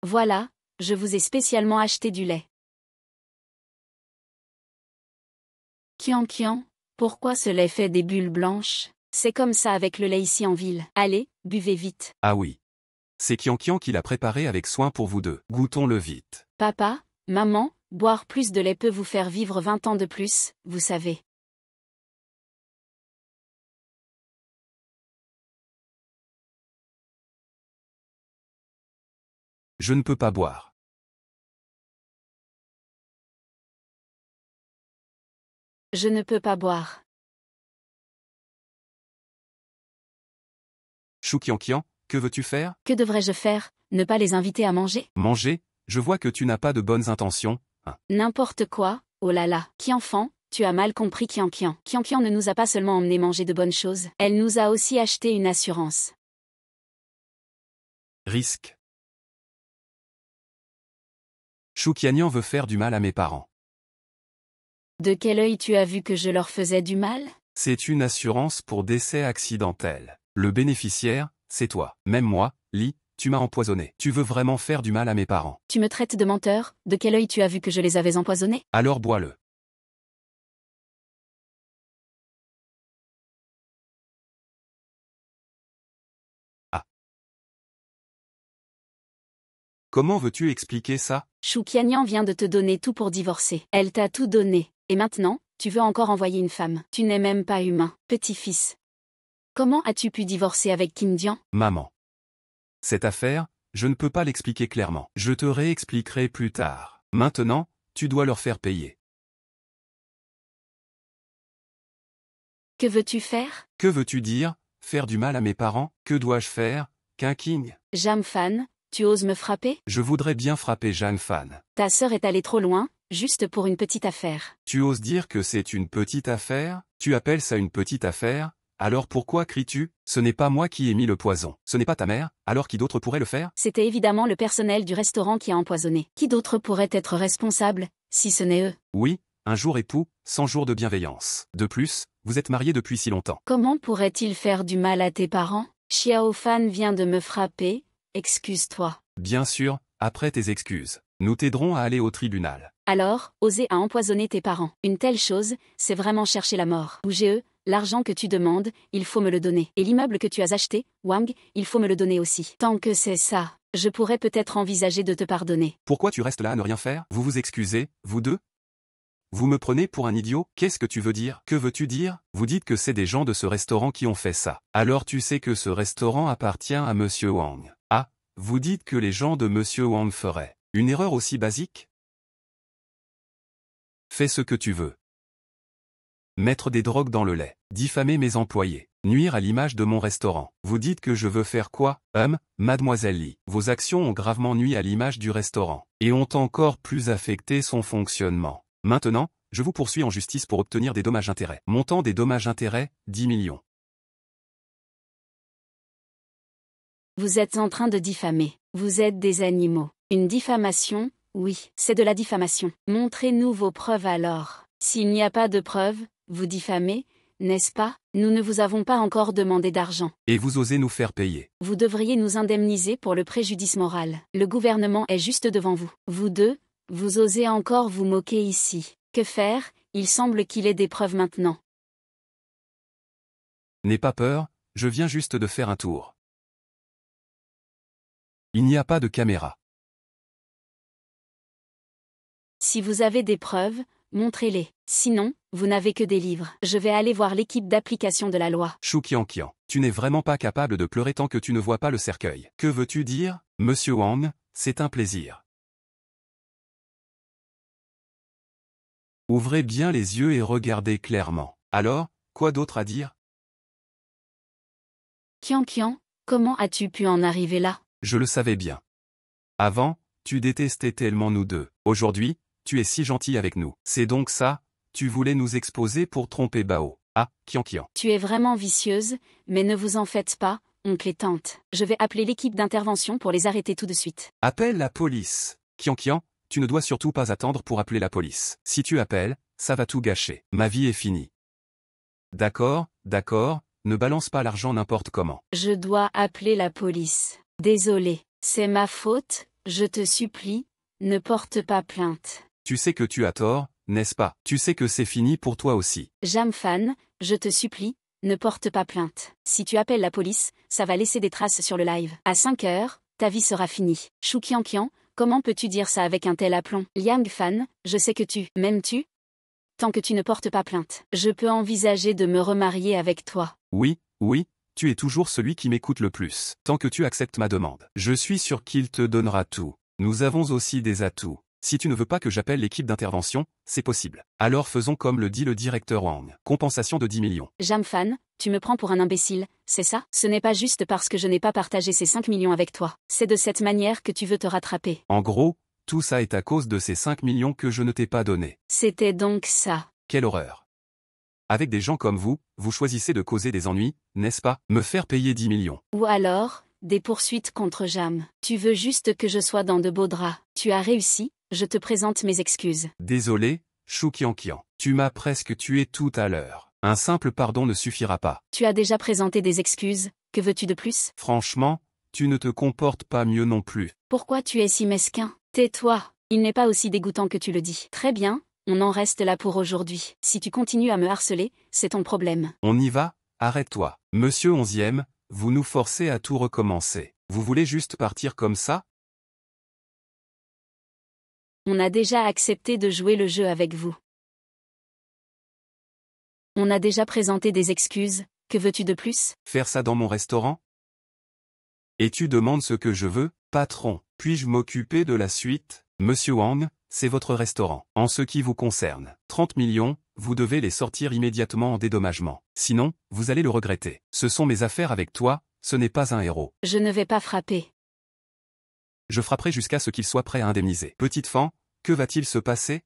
Voilà, je vous ai spécialement acheté du lait. Qian Qian, pourquoi ce lait fait des bulles blanches? C'est comme ça avec le lait ici en ville. Allez, buvez vite. Ah oui. C'est Qian Qian qui l'a préparé avec soin pour vous deux. Goûtons-le vite. Papa, maman, boire plus de lait peut vous faire vivre 20 ans de plus, vous savez. Je ne peux pas boire. Je ne peux pas boire. Shu Qian Qian, que veux-tu faire? Que devrais-je faire? Ne pas les inviter à manger? Manger? Je vois que tu n'as pas de bonnes intentions. N'importe quoi, oh là là. Qianfan, tu as mal compris Qian Qian. Qian Qian ne nous a pas seulement emmené manger de bonnes choses, elle nous a aussi acheté une assurance. Risque. Shu Qiannian veut faire du mal à mes parents. De quel œil tu as vu que je leur faisais du mal? C'est une assurance pour décès accidentel. Le bénéficiaire, c'est toi. Même moi, Li, tu m'as empoisonné. Tu veux vraiment faire du mal à mes parents. Tu me traites de menteur? De quel œil tu as vu que je les avais empoisonnés? Alors bois-le. Ah. Comment veux-tu expliquer ça? Shu Qiannian vient de te donner tout pour divorcer. Elle t'a tout donné. Et maintenant, tu veux encore envoyer une femme. Tu n'es même pas humain, petit-fils. Comment as-tu pu divorcer avec Qin Dian? Maman. Cette affaire, je ne peux pas l'expliquer clairement. Je te réexpliquerai plus tard. Maintenant, tu dois leur faire payer. Que veux-tu faire? Que veux-tu dire? Faire du mal à mes parents? Que dois-je faire, Qingqing? Jam Fan, tu oses me frapper? Je voudrais bien frapper Jeanne Fan. Ta sœur est allée trop loin, juste pour une petite affaire. Tu oses dire que c'est une petite affaire? Tu appelles ça une petite affaire? Alors pourquoi cries-tu? Ce n'est pas moi qui ai mis le poison. Ce n'est pas ta mère, alors qui d'autre pourrait le faire? C'était évidemment le personnel du restaurant qui a empoisonné. Qui d'autre pourrait être responsable, si ce n'est eux? Oui, un jour époux, 100 jours de bienveillance. De plus, vous êtes mariés depuis si longtemps. Comment pourrait-il faire du mal à tes parents? Xiao Fan vient de me frapper, excuse-toi. Bien sûr, après tes excuses. Nous t'aiderons à aller au tribunal. Alors, oser à empoisonner tes parents. Une telle chose, c'est vraiment chercher la mort. Ou GE, l'argent que tu demandes, il faut me le donner. Et l'immeuble que tu as acheté, Wang, il faut me le donner aussi. Tant que c'est ça, je pourrais peut-être envisager de te pardonner. Pourquoi tu restes là à ne rien faire? Vous vous excusez, vous deux? Vous me prenez pour un idiot? Qu'est-ce que tu veux dire? Que veux-tu dire? Vous dites que c'est des gens de ce restaurant qui ont fait ça. Alors tu sais que ce restaurant appartient à Monsieur Wang. Ah, vous dites que les gens de Monsieur Wang feraient une erreur aussi basique? Fais ce que tu veux. Mettre des drogues dans le lait, diffamer mes employés, nuire à l'image de mon restaurant. Vous dites que je veux faire quoi? Mademoiselle Li, vos actions ont gravement nui à l'image du restaurant, et ont encore plus affecté son fonctionnement. Maintenant, je vous poursuis en justice pour obtenir des dommages-intérêts. Montant des dommages-intérêts, 10 millions. Vous êtes en train de diffamer. Vous êtes des animaux. Une diffamation? Oui, c'est de la diffamation. Montrez-nous vos preuves alors. S'il n'y a pas de preuves, vous diffamez, n'est-ce pas? Nous ne vous avons pas encore demandé d'argent. Et vous osez nous faire payer. Vous devriez nous indemniser pour le préjudice moral. Le gouvernement est juste devant vous. Vous deux, vous osez encore vous moquer ici. Que faire? Il semble qu'il ait des preuves maintenant. N'aie pas peur, je viens juste de faire un tour. Il n'y a pas de caméra. Si vous avez des preuves, montrez-les. Sinon, vous n'avez que des livres. Je vais aller voir l'équipe d'application de la loi. Shu Qianqian, tu n'es vraiment pas capable de pleurer tant que tu ne vois pas le cercueil. Que veux-tu dire? Monsieur Wang, c'est un plaisir. Ouvrez bien les yeux et regardez clairement. Alors, quoi d'autre à dire? Qian Qian, comment as-tu pu en arriver là? Je le savais bien. Avant, tu détestais tellement nous deux. Aujourd'hui, tu es si gentil avec nous. C'est donc ça? Tu voulais nous exposer pour tromper Bao. Ah, Qian Qian. Tu es vraiment vicieuse, mais ne vous en faites pas, oncle et tante. Je vais appeler l'équipe d'intervention pour les arrêter tout de suite. Appelle la police. Qian Qian, tu ne dois surtout pas attendre pour appeler la police. Si tu appelles, ça va tout gâcher. Ma vie est finie. D'accord, ne balance pas l'argent n'importe comment. Je dois appeler la police. Désolé, c'est ma faute, je te supplie, ne porte pas plainte. Tu sais que tu as tort, n'est-ce pas? Tu sais que c'est fini pour toi aussi. Jam Fan, je te supplie, ne porte pas plainte. Si tu appelles la police, ça va laisser des traces sur le live. À 5 heures, ta vie sera finie. Shu Qianqian, comment peux-tu dire ça avec un tel aplomb? Liang Fan, je sais que tu m'aimes-tu? Tant que tu ne portes pas plainte, je peux envisager de me remarier avec toi. Oui, tu es toujours celui qui m'écoute le plus. Tant que tu acceptes ma demande. Je suis sûr qu'il te donnera tout. Nous avons aussi des atouts. Si tu ne veux pas que j'appelle l'équipe d'intervention, c'est possible. Alors faisons comme le dit le directeur Wang. Compensation de 10 millions. Jam Fan, tu me prends pour un imbécile, c'est ça? Ce n'est pas juste parce que je n'ai pas partagé ces 5 millions avec toi. C'est de cette manière que tu veux te rattraper. En gros, tout ça est à cause de ces 5 millions que je ne t'ai pas donnés. C'était donc ça. quelle horreur. Avec des gens comme vous, vous choisissez de causer des ennuis, n'est-ce pas? Me faire payer 10 millions. Ou alors, des poursuites contre Jam. Tu veux juste que je sois dans de beaux draps. Tu as réussi, je te présente mes excuses. Désolé, Choukiankian. Tu m'as presque tué tout à l'heure. Un simple pardon ne suffira pas. Tu as déjà présenté des excuses, que veux-tu de plus? Franchement, tu ne te comportes pas mieux non plus. Pourquoi tu es si mesquin? Tais-toi, il n'est pas aussi dégoûtant que tu le dis. Très bien, on en reste là pour aujourd'hui. Si tu continues à me harceler, c'est ton problème. On y va? Arrête-toi. Monsieur 11e, vous nous forcez à tout recommencer. Vous voulez juste partir comme ça? On a déjà accepté de jouer le jeu avec vous. On a déjà présenté des excuses, que veux-tu de plus? Faire ça dans mon restaurant? Et tu demandes ce que je veux, patron. Puis-je m'occuper de la suite? Monsieur Wang, c'est votre restaurant. En ce qui vous concerne, 30 millions, vous devez les sortir immédiatement en dédommagement. Sinon, vous allez le regretter. Ce sont mes affaires avec toi, ce n'est pas un héros. Je ne vais pas frapper. Je frapperai jusqu'à ce qu'il soit prêt à indemniser. Petite fan, que va-t-il se passer?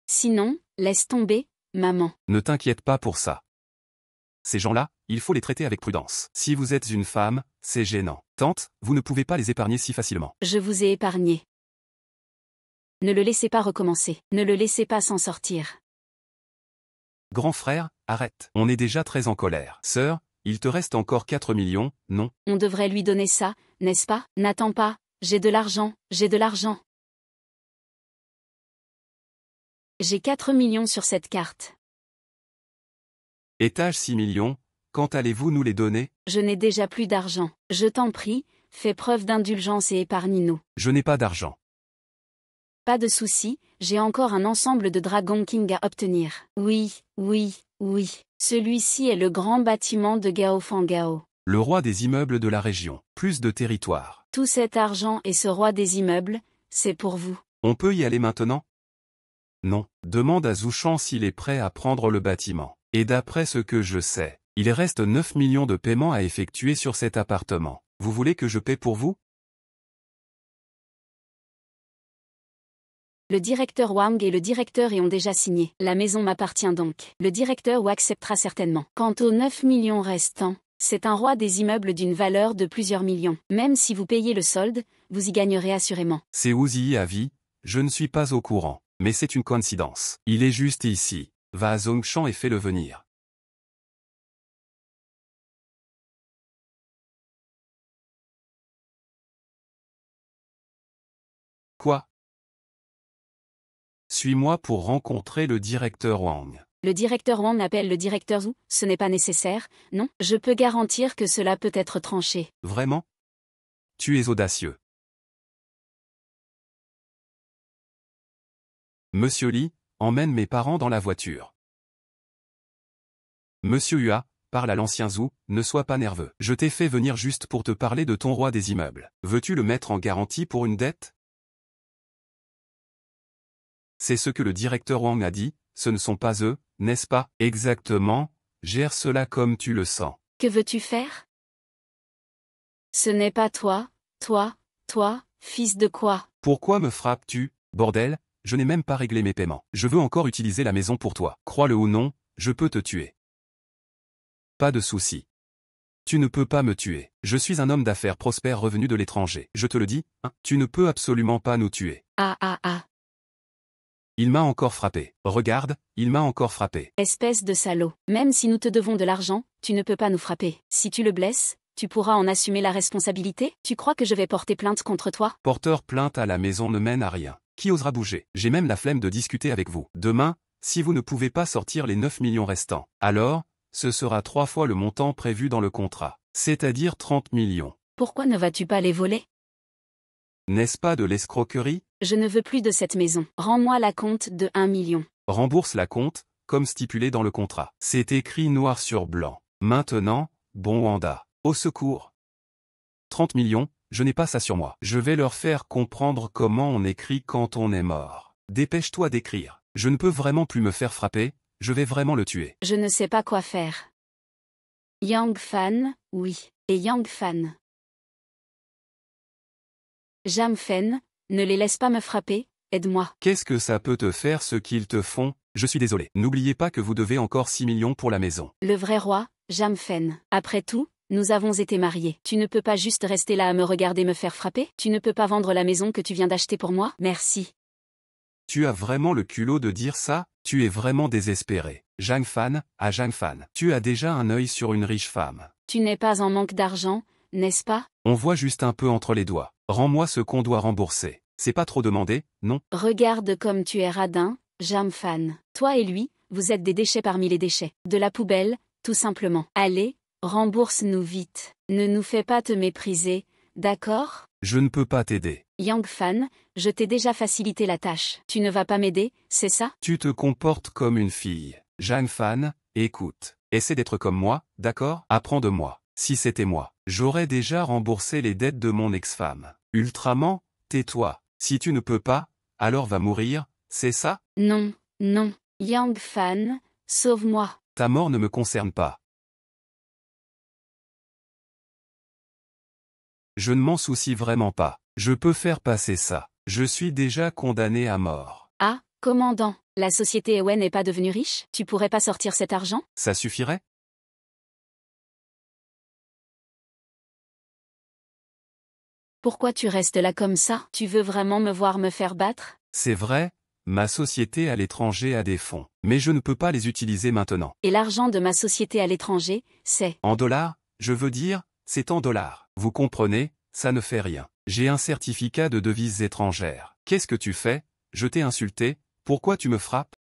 Sinon, laisse tomber, maman. Ne t'inquiète pas pour ça. Ces gens-là, il faut les traiter avec prudence. Si vous êtes une femme, c'est gênant. Tante, vous ne pouvez pas les épargner si facilement. Je vous ai épargné. Ne le laissez pas recommencer. Ne le laissez pas s'en sortir. Grand frère, arrête. On est déjà très en colère. Sœur, il te reste encore 4 millions, non? On devrait lui donner ça, n'est-ce pas? N'attends pas, j'ai de l'argent, j'ai de l'argent. J'ai 4 millions sur cette carte. Étage 6 millions, quand allez-vous nous les donner? Je n'ai déjà plus d'argent. Je t'en prie, fais preuve d'indulgence et épargne-nous. Je n'ai pas d'argent. Pas de souci, j'ai encore un ensemble de Dragon King à obtenir. Oui, oui, oui. Celui-ci est le grand bâtiment de Gao Fangao. Le roi des immeubles de la région. Plus de territoire. Tout cet argent et ce roi des immeubles, c'est pour vous. On peut y aller maintenant? Non. Demande à Zouchan s'il est prêt à prendre le bâtiment. Et d'après ce que je sais, il reste 9 millions de paiements à effectuer sur cet appartement. Vous voulez que je paie pour vous? Le directeur Wang et le directeur y ont déjà signé. La maison m'appartient donc. Le directeur Wang acceptera certainement. Quant aux 9 millions restants, c'est un roi des immeubles d'une valeur de plusieurs millions. Même si vous payez le solde, vous y gagnerez assurément. C'est Ouzi à vie, je ne suis pas au courant. Mais c'est une coïncidence. Il est juste ici. Va à Zongshan et fais-le venir. Quoi? Suis-moi pour rencontrer le directeur Wang. Le directeur Wang appelle le directeur Zhu, ce n'est pas nécessaire, non? Je peux garantir que cela peut être tranché. Vraiment? Tu es audacieux. Monsieur Li, emmène mes parents dans la voiture. Monsieur Hua, parle à l'ancien Zhu, ne sois pas nerveux. Je t'ai fait venir juste pour te parler de ton roi des immeubles. Veux-tu le mettre en garantie pour une dette? C'est ce que le directeur Wang a dit, ce ne sont pas eux, n'est-ce pas? Exactement, gère cela comme tu le sens. Que veux-tu faire? Ce n'est pas toi, fils de quoi? Pourquoi me frappes-tu, bordel? Je n'ai même pas réglé mes paiements. Je veux encore utiliser la maison pour toi. Crois-le ou non, je peux te tuer. Pas de souci. Tu ne peux pas me tuer. Je suis un homme d'affaires prospère revenu de l'étranger. Je te le dis, hein, tu ne peux absolument pas nous tuer. Ah. Il m'a encore frappé. Regarde, il m'a encore frappé. Espèce de salaud. Même si nous te devons de l'argent, tu ne peux pas nous frapper. Si tu le blesses, tu pourras en assumer la responsabilité? Tu crois que je vais porter plainte contre toi? Porteur plainte à la maison ne mène à rien. Qui osera bouger? J'ai même la flemme de discuter avec vous. Demain, si vous ne pouvez pas sortir les 9 millions restants, alors, ce sera 3 fois le montant prévu dans le contrat, c'est-à-dire 30 millions. Pourquoi ne vas-tu pas les voler? N'est-ce pas de l'escroquerie? Je ne veux plus de cette maison. Rends-moi la compte de 1 million. Rembourse la compte, comme stipulé dans le contrat. C'est écrit noir sur blanc. Maintenant, bon Wanda. Au secours. 30 millions, je n'ai pas ça sur moi. Je vais leur faire comprendre comment on écrit quand on est mort. Dépêche-toi d'écrire. Je ne peux vraiment plus me faire frapper, je vais vraiment le tuer. Je ne sais pas quoi faire. Yang Fan, oui. Et Yang Fan. Jam Fen, ne les laisse pas me frapper, aide-moi. Qu'est-ce que ça peut te faire ce qu'ils te font? Je suis désolé. N'oubliez pas que vous devez encore 6 millions pour la maison. Le vrai roi, Jamfen. Après tout, nous avons été mariés. Tu ne peux pas juste rester là à me regarder me faire frapper? Tu ne peux pas vendre la maison que tu viens d'acheter pour moi? Merci. Tu as vraiment le culot de dire ça? Tu es vraiment désespéré. Zhang Fan, à Zhang Fan. Tu as déjà un œil sur une riche femme. Tu n'es pas en manque d'argent, n'est-ce pas? On voit juste un peu entre les doigts. Rends-moi ce qu'on doit rembourser. C'est pas trop demandé, non? Regarde comme tu es radin, Jamfan. Toi et lui, vous êtes des déchets parmi les déchets. De la poubelle, tout simplement. Allez, rembourse-nous vite. Ne nous fais pas te mépriser, d'accord? Je ne peux pas t'aider. Yang Fan, je t'ai déjà facilité la tâche. Tu ne vas pas m'aider, c'est ça? Tu te comportes comme une fille. Zhang Fan, écoute. Essaie d'être comme moi, d'accord? Apprends de moi. Si c'était moi, j'aurais déjà remboursé les dettes de mon ex-femme. Ultraman, tais-toi. Si tu ne peux pas, alors va mourir, c'est ça? Non, non. Yang Fan, sauve-moi. Ta mort ne me concerne pas. Je ne m'en soucie vraiment pas. Je peux faire passer ça. Je suis déjà condamné à mort. Ah, commandant, la société Ewen n'est pas devenue riche? Tu pourrais pas sortir cet argent? Ça suffirait? Pourquoi tu restes là comme ça? Tu veux vraiment me voir me faire battre? C'est vrai, ma société à l'étranger a des fonds. Mais je ne peux pas les utiliser maintenant. Et l'argent de ma société à l'étranger, c'est... En dollars, je veux dire, c'est en dollars. Vous comprenez, ça ne fait rien. J'ai un certificat de devises étrangères. Qu'est-ce que tu fais? Je t'ai insulté, pourquoi tu me frappes?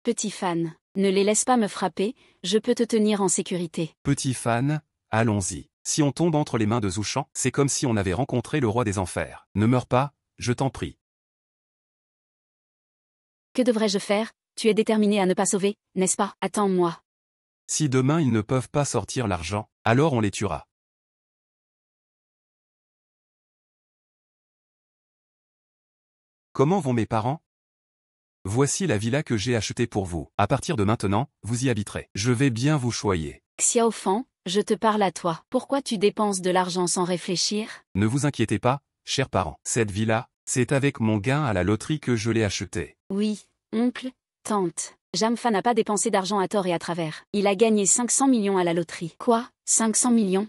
Petit fan, ne les laisse pas me frapper, je peux te tenir en sécurité. Petit fan, allons-y. Si on tombe entre les mains de Zouchan, c'est comme si on avait rencontré le roi des enfers. Ne meurs pas, je t'en prie. Que devrais-je faire? Tu es déterminé à ne pas sauver, n'est-ce pas? Attends-moi. Si demain ils ne peuvent pas sortir l'argent, alors on les tuera. Comment vont mes parents? Voici la villa que j'ai achetée pour vous. À partir de maintenant, vous y habiterez. Je vais bien vous choyer. Xiaofan, je te parle à toi. Pourquoi tu dépenses de l'argent sans réfléchir? Ne vous inquiétez pas, chers parents. Cette villa, c'est avec mon gain à la loterie que je l'ai achetée. Oui, oncle, tante. Jamfa n'a pas dépensé d'argent à tort et à travers. Il a gagné 500 millions à la loterie. Quoi? 500 millions?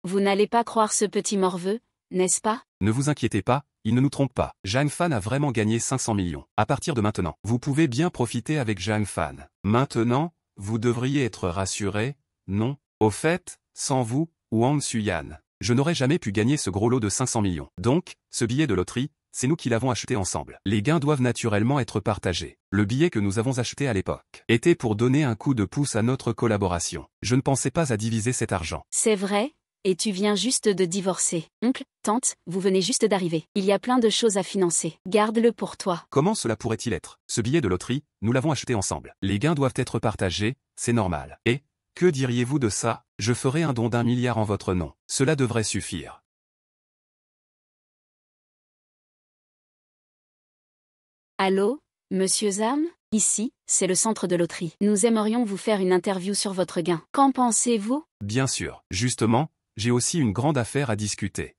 Vous n'allez pas croire ce petit morveux, n'est-ce pas? Ne vous inquiétez pas, il ne nous trompe pas. Zhang Fan a vraiment gagné 500 millions. À partir de maintenant, vous pouvez bien profiter avec Zhang Fan. Maintenant, vous devriez être rassuré, non? Au fait, sans vous, Wang Suyan, je n'aurais jamais pu gagner ce gros lot de 500 millions. Donc, ce billet de loterie, c'est nous qui l'avons acheté ensemble. Les gains doivent naturellement être partagés. Le billet que nous avons acheté à l'époque était pour donner un coup de pouce à notre collaboration. Je ne pensais pas à diviser cet argent. C'est vrai? Et tu viens juste de divorcer. Oncle, tante, vous venez juste d'arriver. Il y a plein de choses à financer. Garde-le pour toi. Comment cela pourrait-il être? Ce billet de loterie, nous l'avons acheté ensemble. Les gains doivent être partagés, c'est normal. Et, que diriez-vous de ça? Je ferai un don d'1 milliard en votre nom. Cela devrait suffire. Allô, monsieur Zam? Ici, c'est le centre de loterie. Nous aimerions vous faire une interview sur votre gain. Qu'en pensez-vous? Bien sûr. Justement, j'ai aussi une grande affaire à discuter.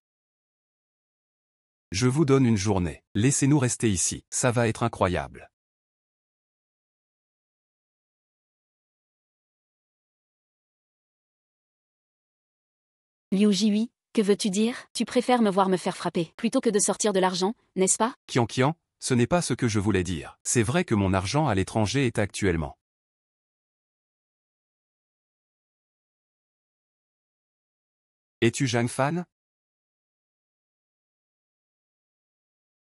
Je vous donne une journée. Laissez-nous rester ici. Ça va être incroyable. Liu Jihui, que veux-tu dire? Tu préfères me voir me faire frapper, plutôt que de sortir de l'argent, n'est-ce pas? Qian, ce n'est pas ce que je voulais dire. C'est vrai que mon argent à l'étranger est actuellement. Es-tu Zhang Fan?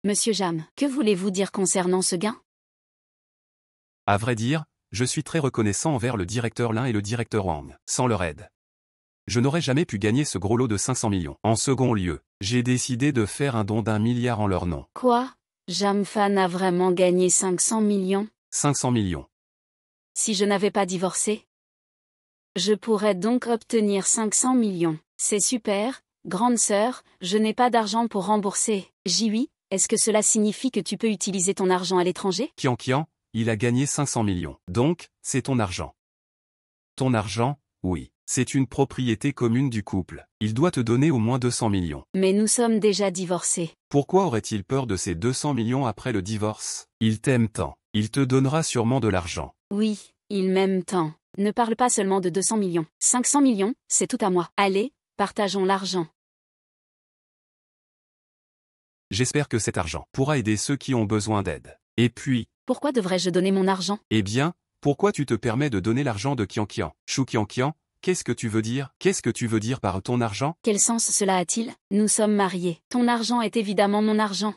Monsieur Jam, que voulez-vous dire concernant ce gain? À vrai dire, je suis très reconnaissant envers le directeur Lin et le directeur Wang. Sans leur aide, je n'aurais jamais pu gagner ce gros lot de 500 millions. En second lieu, j'ai décidé de faire un don d'1 milliard en leur nom. Quoi? Jamfan a vraiment gagné 500 millions? 500 millions. Si je n'avais pas divorcé, je pourrais donc obtenir 500 millions. C'est super, grande sœur, je n'ai pas d'argent pour rembourser. Jihui, est-ce que cela signifie que tu peux utiliser ton argent à l'étranger? Qian, il a gagné 500 millions. Donc, c'est ton argent. Ton argent, oui. C'est une propriété commune du couple. Il doit te donner au moins 200 millions. Mais nous sommes déjà divorcés. Pourquoi aurait-il peur de ces 200 millions après le divorce? Il t'aime tant. Il te donnera sûrement de l'argent. Oui, il m'aime tant. Ne parle pas seulement de 200 millions. 500 millions, c'est tout à moi. Allez, partageons l'argent. J'espère que cet argent pourra aider ceux qui ont besoin d'aide. Et puis, Pourquoi devrais-je donner mon argent? eh bien, pourquoi tu te permets de donner l'argent de Kian? Chou Kian, qu'est-ce que tu veux dire? Qu'est-ce que tu veux dire par ton argent? Quel sens cela a-t-il? Nous sommes mariés. Ton argent est évidemment mon argent.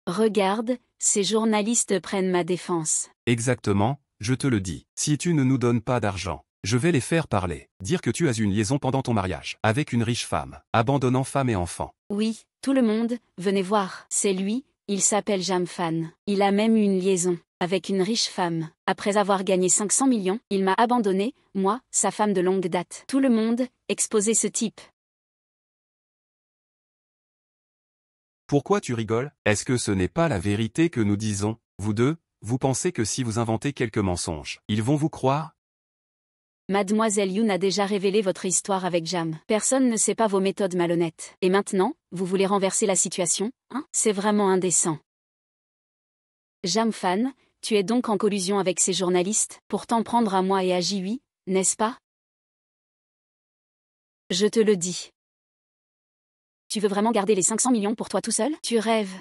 Regarde, ces journalistes prennent ma défense. Exactement, je te le dis. Si tu ne nous donnes pas d'argent, je vais les faire parler. Dire que tu as une liaison pendant ton mariage avec une riche femme, abandonnant femme et enfants. Oui, tout le monde, venez voir. C'est lui, il s'appelle Jamfan. Il a même eu une liaison avec une riche femme. Après avoir gagné 500 millions, il m'a abandonné, moi, sa femme de longue date. Tout le monde, exposez ce type. Pourquoi tu rigoles? Est-ce que ce n'est pas la vérité que nous disons? Vous deux, vous pensez que si vous inventez quelques mensonges, ils vont vous croire? Mademoiselle Yoon a déjà révélé votre histoire avec Jam. Personne ne sait pas vos méthodes malhonnêtes. Et maintenant, vous voulez renverser la situation, hein? C'est vraiment indécent. Jamfan, tu es donc en collusion avec ces journalistes, pour t'en prendre à moi et à Jiwi, n'est-ce pas? Je te le dis. Tu veux vraiment garder les 500 millions pour toi tout seul? Tu rêves.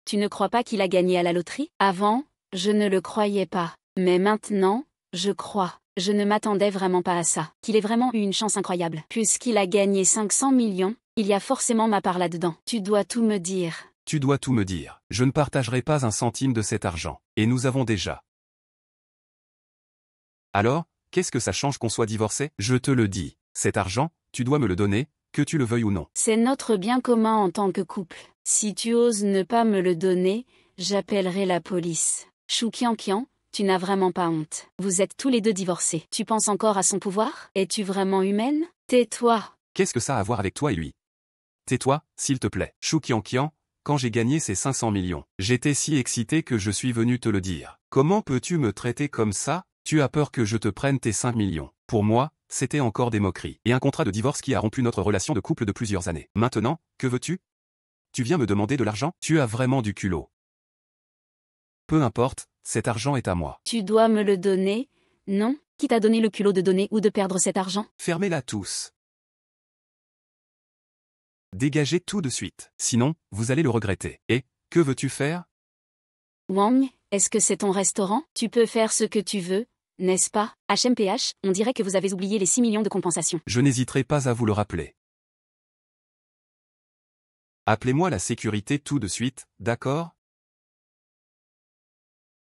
Tu ne crois pas qu'il a gagné à la loterie? Avant, je ne le croyais pas. Mais maintenant, je crois. Je ne m'attendais vraiment pas à ça. Qu'il ait vraiment eu une chance incroyable. Puisqu'il a gagné 500 millions, il y a forcément ma part là-dedans. Tu dois tout me dire. Tu dois tout me dire. Je ne partagerai pas un centime de cet argent. Et nous avons déjà. Alors, qu'est-ce que ça change qu'on soit divorcés? Je te le dis. Cet argent, tu dois me le donner, que tu le veuilles ou non. C'est notre bien commun en tant que couple. Si tu oses ne pas me le donner, j'appellerai la police. Chou Kian, tu n'as vraiment pas honte. Vous êtes tous les deux divorcés. Tu penses encore à son pouvoir? Es-tu vraiment humaine? Tais-toi. Qu'est-ce que ça a à voir avec toi et lui? Tais-toi, s'il te plaît. Chou Kian, quand j'ai gagné ces 500 millions, j'étais si excité que je suis venu te le dire. Comment peux-tu me traiter comme ça? Tu as peur que je te prenne tes 5 millions. Pour moi, c'était encore des moqueries. Et un contrat de divorce qui a rompu notre relation de couple de plusieurs années. Maintenant, que veux-tu? Tu viens me demander de l'argent? Tu as vraiment du culot. Peu importe, cet argent est à moi. Tu dois me le donner, non? Qui t'a donné le culot de donner ou de perdre cet argent? Fermez-la tous. Dégagez tout de suite. Sinon, vous allez le regretter. Et, que veux-tu faire? Wang, est-ce que c'est ton restaurant? Tu peux faire ce que tu veux, n'est-ce pas? HMPH, on dirait que vous avez oublié les 6 millions de compensation. Je n'hésiterai pas à vous le rappeler. Appelez-moi la sécurité tout de suite, d'accord?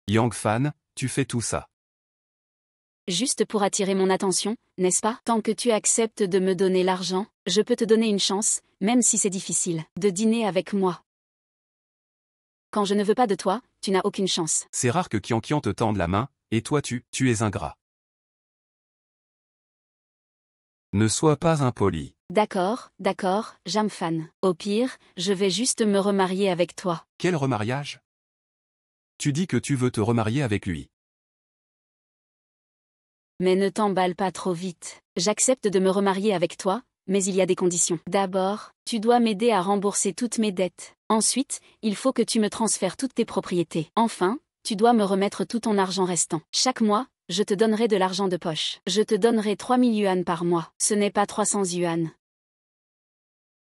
Yang Fan, tu fais tout ça. Juste pour attirer mon attention, n'est-ce pas? Tant que tu acceptes de me donner l'argent, je peux te donner une chance, même si c'est difficile, de dîner avec moi. Quand je ne veux pas de toi, tu n'as aucune chance. C'est rare que Kian te tende la main, et toi tu es ingrat. Ne sois pas impoli. D'accord, Jamfan. Au pire, je vais juste me remarier avec toi. Quel remariage? Tu dis que tu veux te remarier avec lui. Mais ne t'emballe pas trop vite. J'accepte de me remarier avec toi, mais il y a des conditions. D'abord, tu dois m'aider à rembourser toutes mes dettes. Ensuite, il faut que tu me transfères toutes tes propriétés. Enfin, tu dois me remettre tout ton argent restant. Chaque mois, je te donnerai de l'argent de poche. Je te donnerai 3000 yuan par mois. Ce n'est pas 300 yuan.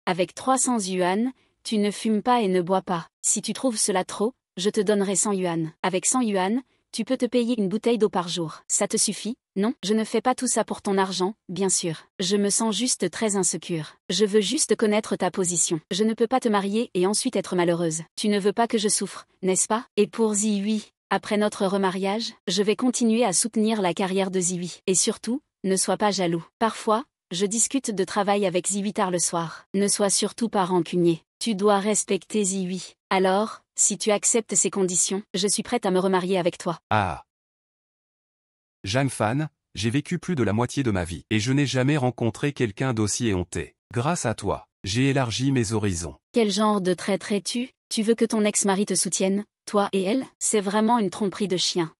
Avec 300 yuan, tu ne fumes pas et ne bois pas. Si tu trouves cela trop, je te donnerai 100 yuan. Avec 100 yuan, tu peux te payer une bouteille d'eau par jour. Ça te suffit? Non, je ne fais pas tout ça pour ton argent, bien sûr. Je me sens juste très insécure. Je veux juste connaître ta position. Je ne peux pas te marier et ensuite être malheureuse. Tu ne veux pas que je souffre, n'est-ce pas? Et pour Ziwi, après notre remariage, je vais continuer à soutenir la carrière de Ziwi. Et surtout, ne sois pas jaloux. Parfois, je discute de travail avec Ziwi tard le soir. Ne sois surtout pas rancunier. Tu dois respecter Ziwi. Alors, si tu acceptes ces conditions, je suis prête à me remarier avec toi. Ah. Jamfan, j'ai vécu plus de la moitié de ma vie, et je n'ai jamais rencontré quelqu'un d'aussi éhonté. Grâce à toi, j'ai élargi mes horizons. Quel genre de traître es-tu? Tu veux que ton ex-mari te soutienne, Toi et elle, c'est vraiment une tromperie de chien.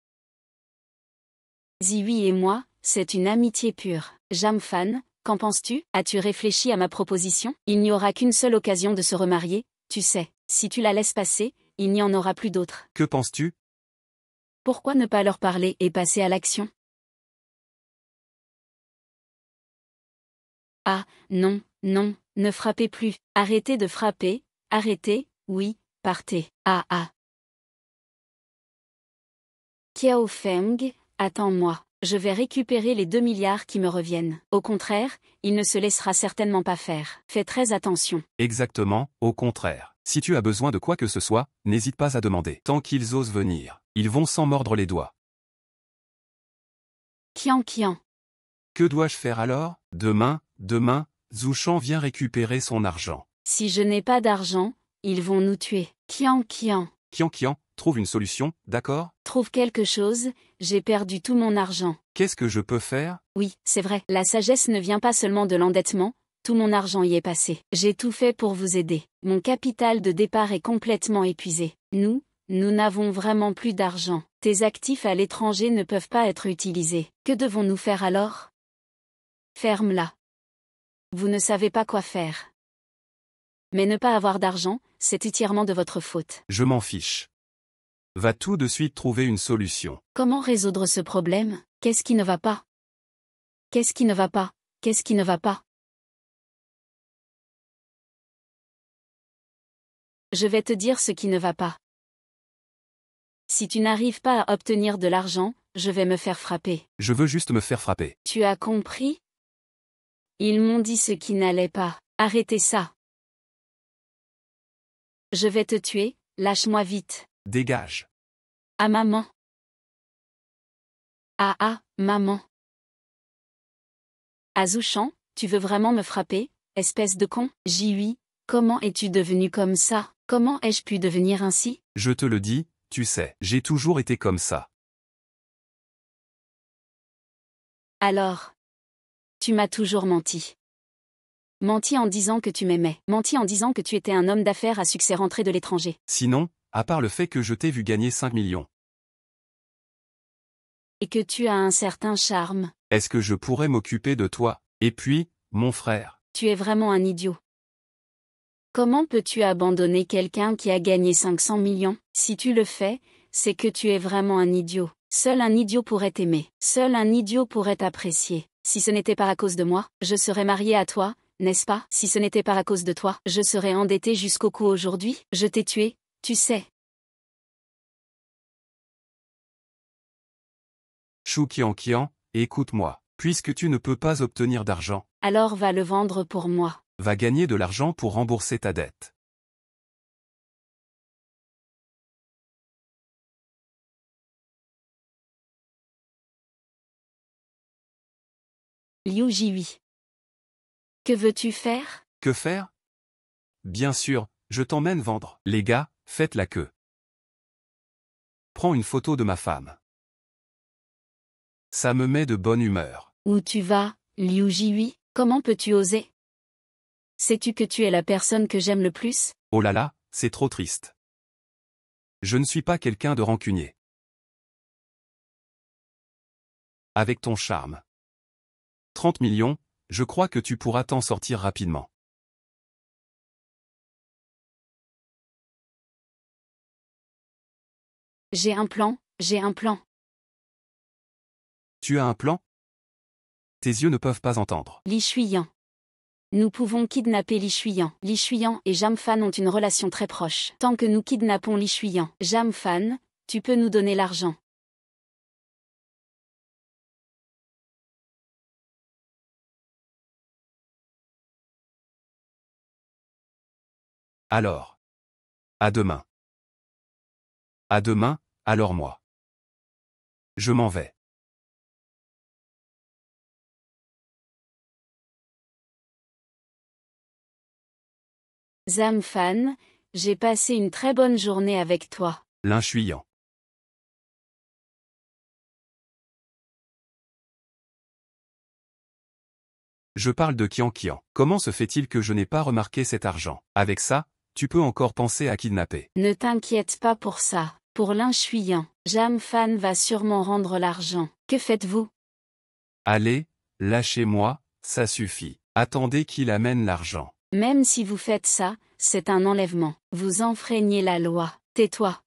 Ziwi et moi, c'est une amitié pure. Jamfan, qu'en penses-tu? As-tu réfléchi à ma proposition? Il n'y aura qu'une seule occasion de se remarier, tu sais. Si tu la laisses passer, il n'y en aura plus d'autres. Que penses-tu? Pourquoi ne pas leur parler et passer à l'action? Ah, non, non, ne frappez plus. Arrêtez de frapper, arrêtez, oui, partez. Ah ah. Kiao Feng, attends-moi. Je vais récupérer les 2 milliards qui me reviennent. Au contraire, il ne se laissera certainement pas faire. Fais très attention. Exactement, au contraire. Si tu as besoin de quoi que ce soit, n'hésite pas à demander. Tant qu'ils osent venir, ils vont s'en mordre les doigts. Kian. Que dois-je faire alors? Demain, Zouchan vient récupérer son argent. Si je n'ai pas d'argent, ils vont nous tuer. Kian. Kian, trouve une solution, d'accord? Trouve quelque chose, j'ai perdu tout mon argent. Qu'est-ce que je peux faire? Oui, c'est vrai, la sagesse ne vient pas seulement de l'endettement, tout mon argent y est passé. J'ai tout fait pour vous aider. Mon capital de départ est complètement épuisé. Nous n'avons vraiment plus d'argent. Tes actifs à l'étranger ne peuvent pas être utilisés. Que devons-nous faire alors? Ferme-la. Vous ne savez pas quoi faire. Mais ne pas avoir d'argent, c'est entièrement de votre faute. Je m'en fiche. Va tout de suite trouver une solution. Comment résoudre ce problème? Qu'est-ce qui ne va pas? Qu'est-ce qui ne va pas? Qu'est-ce qui ne va pas? Je vais te dire ce qui ne va pas. Si tu n'arrives pas à obtenir de l'argent, je vais me faire frapper. Je veux juste me faire frapper. Tu as compris? Ils m'ont dit ce qui n'allait pas. Arrêtez ça. Je vais te tuer, lâche-moi vite. Dégage. Ah maman. Ah, maman. Azouchan, tu veux vraiment me frapper, espèce de con? Jiwi, comment es-tu devenu comme ça? Comment ai-je pu devenir ainsi? Je te le dis, tu sais, j'ai toujours été comme ça. Alors, tu m'as toujours menti. Menti en disant que tu m'aimais. Menti en disant que tu étais un homme d'affaires à succès rentré de l'étranger. Sinon, à part le fait que je t'ai vu gagner 5 millions. Et que tu as un certain charme. Est-ce que je pourrais m'occuper de toi? Et puis, mon frère. Tu es vraiment un idiot. Comment peux-tu abandonner quelqu'un qui a gagné 500 millions? Si tu le fais, c'est que tu es vraiment un idiot. Seul un idiot pourrait t'aimer. Seul un idiot pourrait t'apprécier. Si ce n'était pas à cause de moi, je serais mariée à toi, n'est-ce pas? Si ce n'était pas à cause de toi, je serais endettée jusqu'au cou aujourd'hui. Je t'ai tué, tu sais. Chou Kian, écoute-moi. Puisque tu ne peux pas obtenir d'argent, Alors va le vendre pour moi. va gagner de l'argent pour rembourser ta dette. Liu Jiwi. Que veux-tu faire? Que faire? Bien sûr, je t'emmène vendre. Les gars, faites la queue. Prends une photo de ma femme. Ça me met de bonne humeur. Où tu vas, Liu Jiwi? Comment peux-tu oser? Sais-tu que tu es la personne que j'aime le plus? Oh là là, c'est trop triste. Je ne suis pas quelqu'un de rancunier. Avec ton charme. 30 millions, je crois que tu pourras t'en sortir rapidement. J'ai un plan. Tu as un plan? Tes yeux ne peuvent pas entendre. Li Shuyan. Nous pouvons kidnapper Li Shuyan. Li Shuyan et Jamfan ont une relation très proche. Tant que nous kidnappons Li Shuyan, Jamfan, tu peux nous donner l'argent. Alors. À demain. À demain, alors moi. Je m'en vais. Zamfan, j'ai passé une très bonne journée avec toi. L'inchuyant. Je parle de Kian. Comment se fait-il que je n'ai pas remarqué cet argent? Avec ça, tu peux encore penser à kidnapper. Ne t'inquiète pas pour ça. Pour l'inchuyant, Jam Fan va sûrement rendre l'argent. Que faites-vous? Allez, lâchez-moi, ça suffit. Attendez qu'il amène l'argent. Même si vous faites ça, c'est un enlèvement. Vous enfreignez la loi. Tais-toi.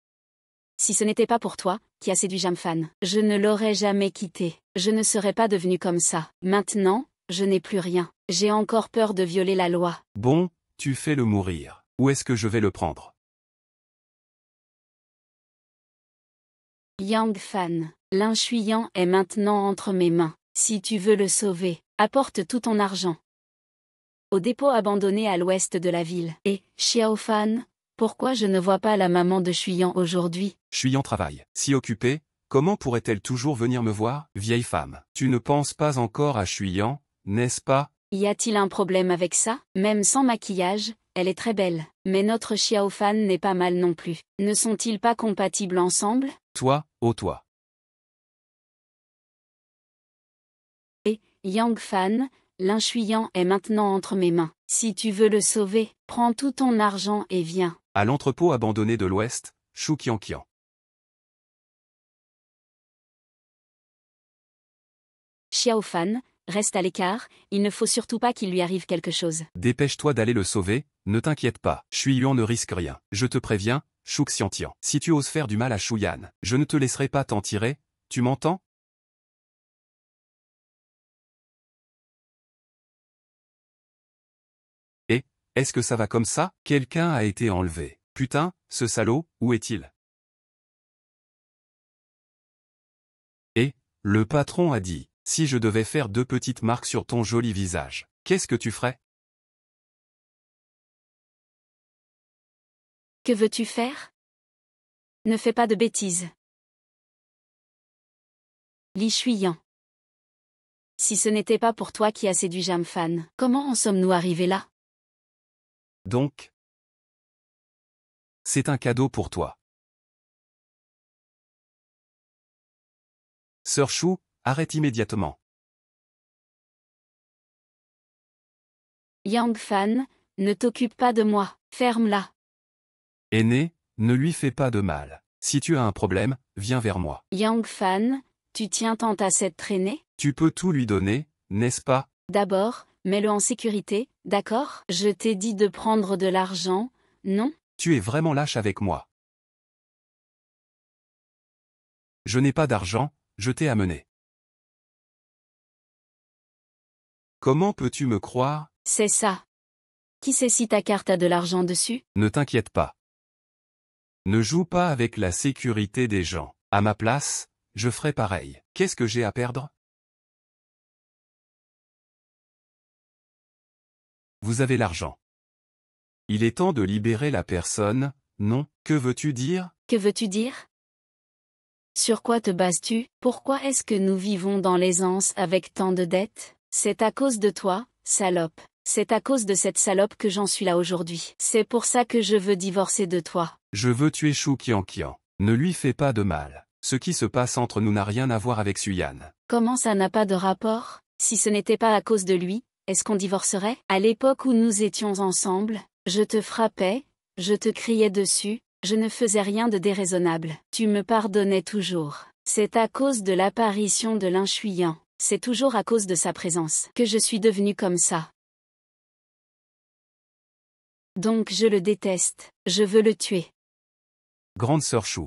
Si ce n'était pas pour toi, qui a séduit Jam Fan, je ne l'aurais jamais quitté. Je ne serais pas devenu comme ça. Maintenant, je n'ai plus rien. J'ai encore peur de violer la loi. Bon, tu fais le mourir. Où est-ce que je vais le prendre? Yang Fan, l'inchuyant est maintenant entre mes mains. Si tu veux le sauver, apporte tout ton argent. Au dépôt abandonné à l'ouest de la ville. Et, Xiao Fan, pourquoi je ne vois pas la maman de Shuyang aujourd'hui? Shuyang travaille. Si occupée, comment pourrait-elle toujours venir me voir? Vieille femme, tu ne penses pas encore à Shuyang, n'est-ce pas? Y a-t-il un problème avec ça? Même sans maquillage, elle est très belle. Mais notre Xiao Fan n'est pas mal non plus. Ne sont-ils pas compatibles ensemble? Toi, oh toi. Et, Yang Fan, l'inchuyant est maintenant entre mes mains. Si tu veux le sauver, prends tout ton argent et viens. À l'entrepôt abandonné de l'Ouest, Shu Qianqian. Xiao Fan, reste à l'écart, il ne faut surtout pas qu'il lui arrive quelque chose. Dépêche-toi d'aller le sauver, ne t'inquiète pas. Shui Yuan ne risque rien. Je te préviens, Shu Xiantian. Si tu oses faire du mal à Shu Yan, je ne te laisserai pas t'en tirer, tu m'entends? Et, est-ce que ça va comme ça? Quelqu'un a été enlevé. Putain, ce salaud, où est-il? Et, le patron a dit, si je devais faire 2 petites marques sur ton joli visage, qu'est-ce que tu ferais? Que veux-tu faire? Ne fais pas de bêtises. Li Shuyan. Si ce n'était pas pour toi qui as séduit Jam Fan, comment en sommes-nous arrivés là? Donc, c'est un cadeau pour toi. Sœur Shu, arrête immédiatement. Yang Fan, ne t'occupe pas de moi, ferme-la. Aîné, ne lui fais pas de mal. Si tu as un problème, viens vers moi. Yang Fan, tu tiens tant à cette traînée? Tu peux tout lui donner, n'est-ce pas? D'abord, mets-le en sécurité, d'accord? Je t'ai dit de prendre de l'argent, non? Tu es vraiment lâche avec moi. Je n'ai pas d'argent, je t'ai amené. Comment peux-tu me croire? C'est ça. Qui sait si ta carte a de l'argent dessus? Ne t'inquiète pas. Ne joue pas avec la sécurité des gens. À ma place, je ferai pareil. Qu'est-ce que j'ai à perdre? Vous avez l'argent. Il est temps de libérer la personne, non? Que veux-tu dire? Que veux-tu dire? Sur quoi te bases-tu? Pourquoi est-ce que nous vivons dans l'aisance avec tant de dettes? C'est à cause de toi, salope. C'est à cause de cette salope que j'en suis là aujourd'hui. C'est pour ça que je veux divorcer de toi. Je veux tuer Shu Qianqian. Ne lui fais pas de mal. Ce qui se passe entre nous n'a rien à voir avec Suyan. Comment ça n'a pas de rapport? Si ce n'était pas à cause de lui, est-ce qu'on divorcerait? À l'époque où nous étions ensemble, je te frappais, je te criais dessus, je ne faisais rien de déraisonnable. Tu me pardonnais toujours. C'est à cause de l'apparition de l'inchuyant. C'est toujours à cause de sa présence que je suis devenue comme ça. Donc je le déteste, je veux le tuer. Grande sœur Shu.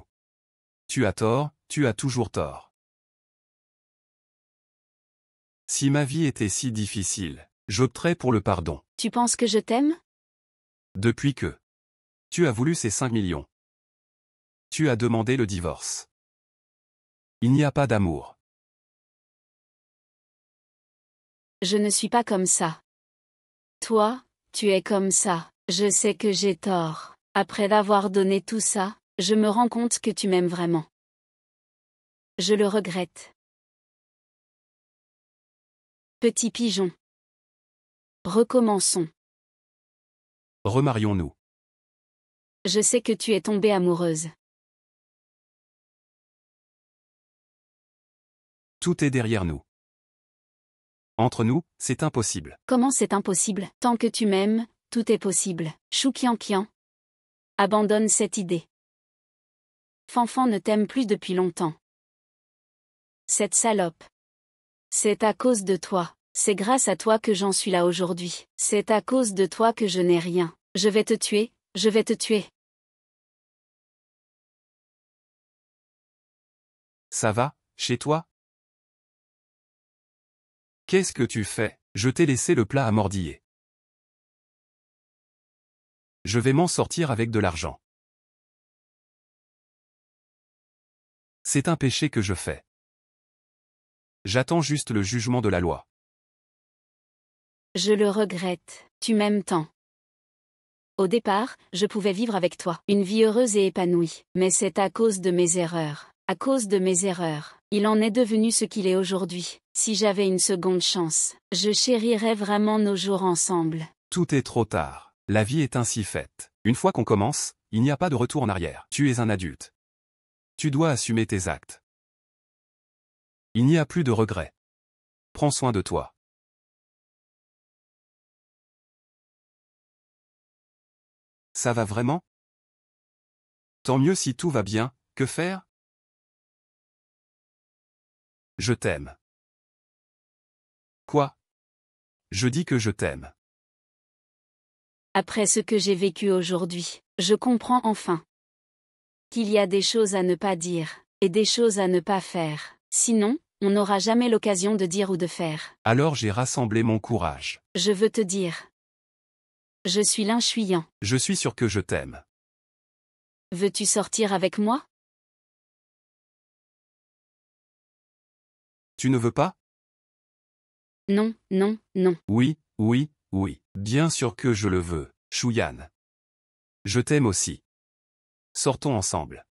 Tu as tort, tu as toujours tort. Si ma vie était si difficile, j'opterais pour le pardon. Tu penses que je t'aime? Depuis que tu as voulu ces 5 millions. Tu as demandé le divorce. Il n'y a pas d'amour. Je ne suis pas comme ça. Toi, tu es comme ça. Je sais que j'ai tort. Après avoir donné tout ça, je me rends compte que tu m'aimes vraiment. Je le regrette. Petit pigeon. Recommençons. Remarions-nous. Je sais que tu es tombée amoureuse. Tout est derrière nous. Entre nous, c'est impossible. Comment c'est impossible? Tant que tu m'aimes, tout est possible. Shu Qianqian. Abandonne cette idée. Fanfan ne t'aime plus depuis longtemps. Cette salope. C'est à cause de toi. C'est grâce à toi que j'en suis là aujourd'hui. C'est à cause de toi que je n'ai rien. Je vais te tuer, je vais te tuer. Ça va, chez toi? Qu'est-ce que tu fais? Je t'ai laissé le plat à mordiller. Je vais m'en sortir avec de l'argent. C'est un péché que je fais. J'attends juste le jugement de la loi. Je le regrette, tu m'aimes tant. Au départ, je pouvais vivre avec toi, une vie heureuse et épanouie, mais c'est à cause de mes erreurs. À cause de mes erreurs, il en est devenu ce qu'il est aujourd'hui. Si j'avais une seconde chance, je chérirais vraiment nos jours ensemble. Tout est trop tard. La vie est ainsi faite. Une fois qu'on commence, il n'y a pas de retour en arrière. Tu es un adulte. Tu dois assumer tes actes. Il n'y a plus de regrets. Prends soin de toi. Ça va vraiment? Tant mieux si tout va bien, que faire? Je t'aime. Quoi? Je dis que je t'aime. Après ce que j'ai vécu aujourd'hui, je comprends enfin qu'il y a des choses à ne pas dire, et des choses à ne pas faire. Sinon, on n'aura jamais l'occasion de dire ou de faire. Alors j'ai rassemblé mon courage. Je veux te dire. Je suis l'inchuyant. Je suis sûr que je t'aime. Veux-tu sortir avec moi? Tu ne veux pas? Non, non, non. Oui, oui, oui. Bien sûr que je le veux, Chouyan. Je t'aime aussi. Sortons ensemble.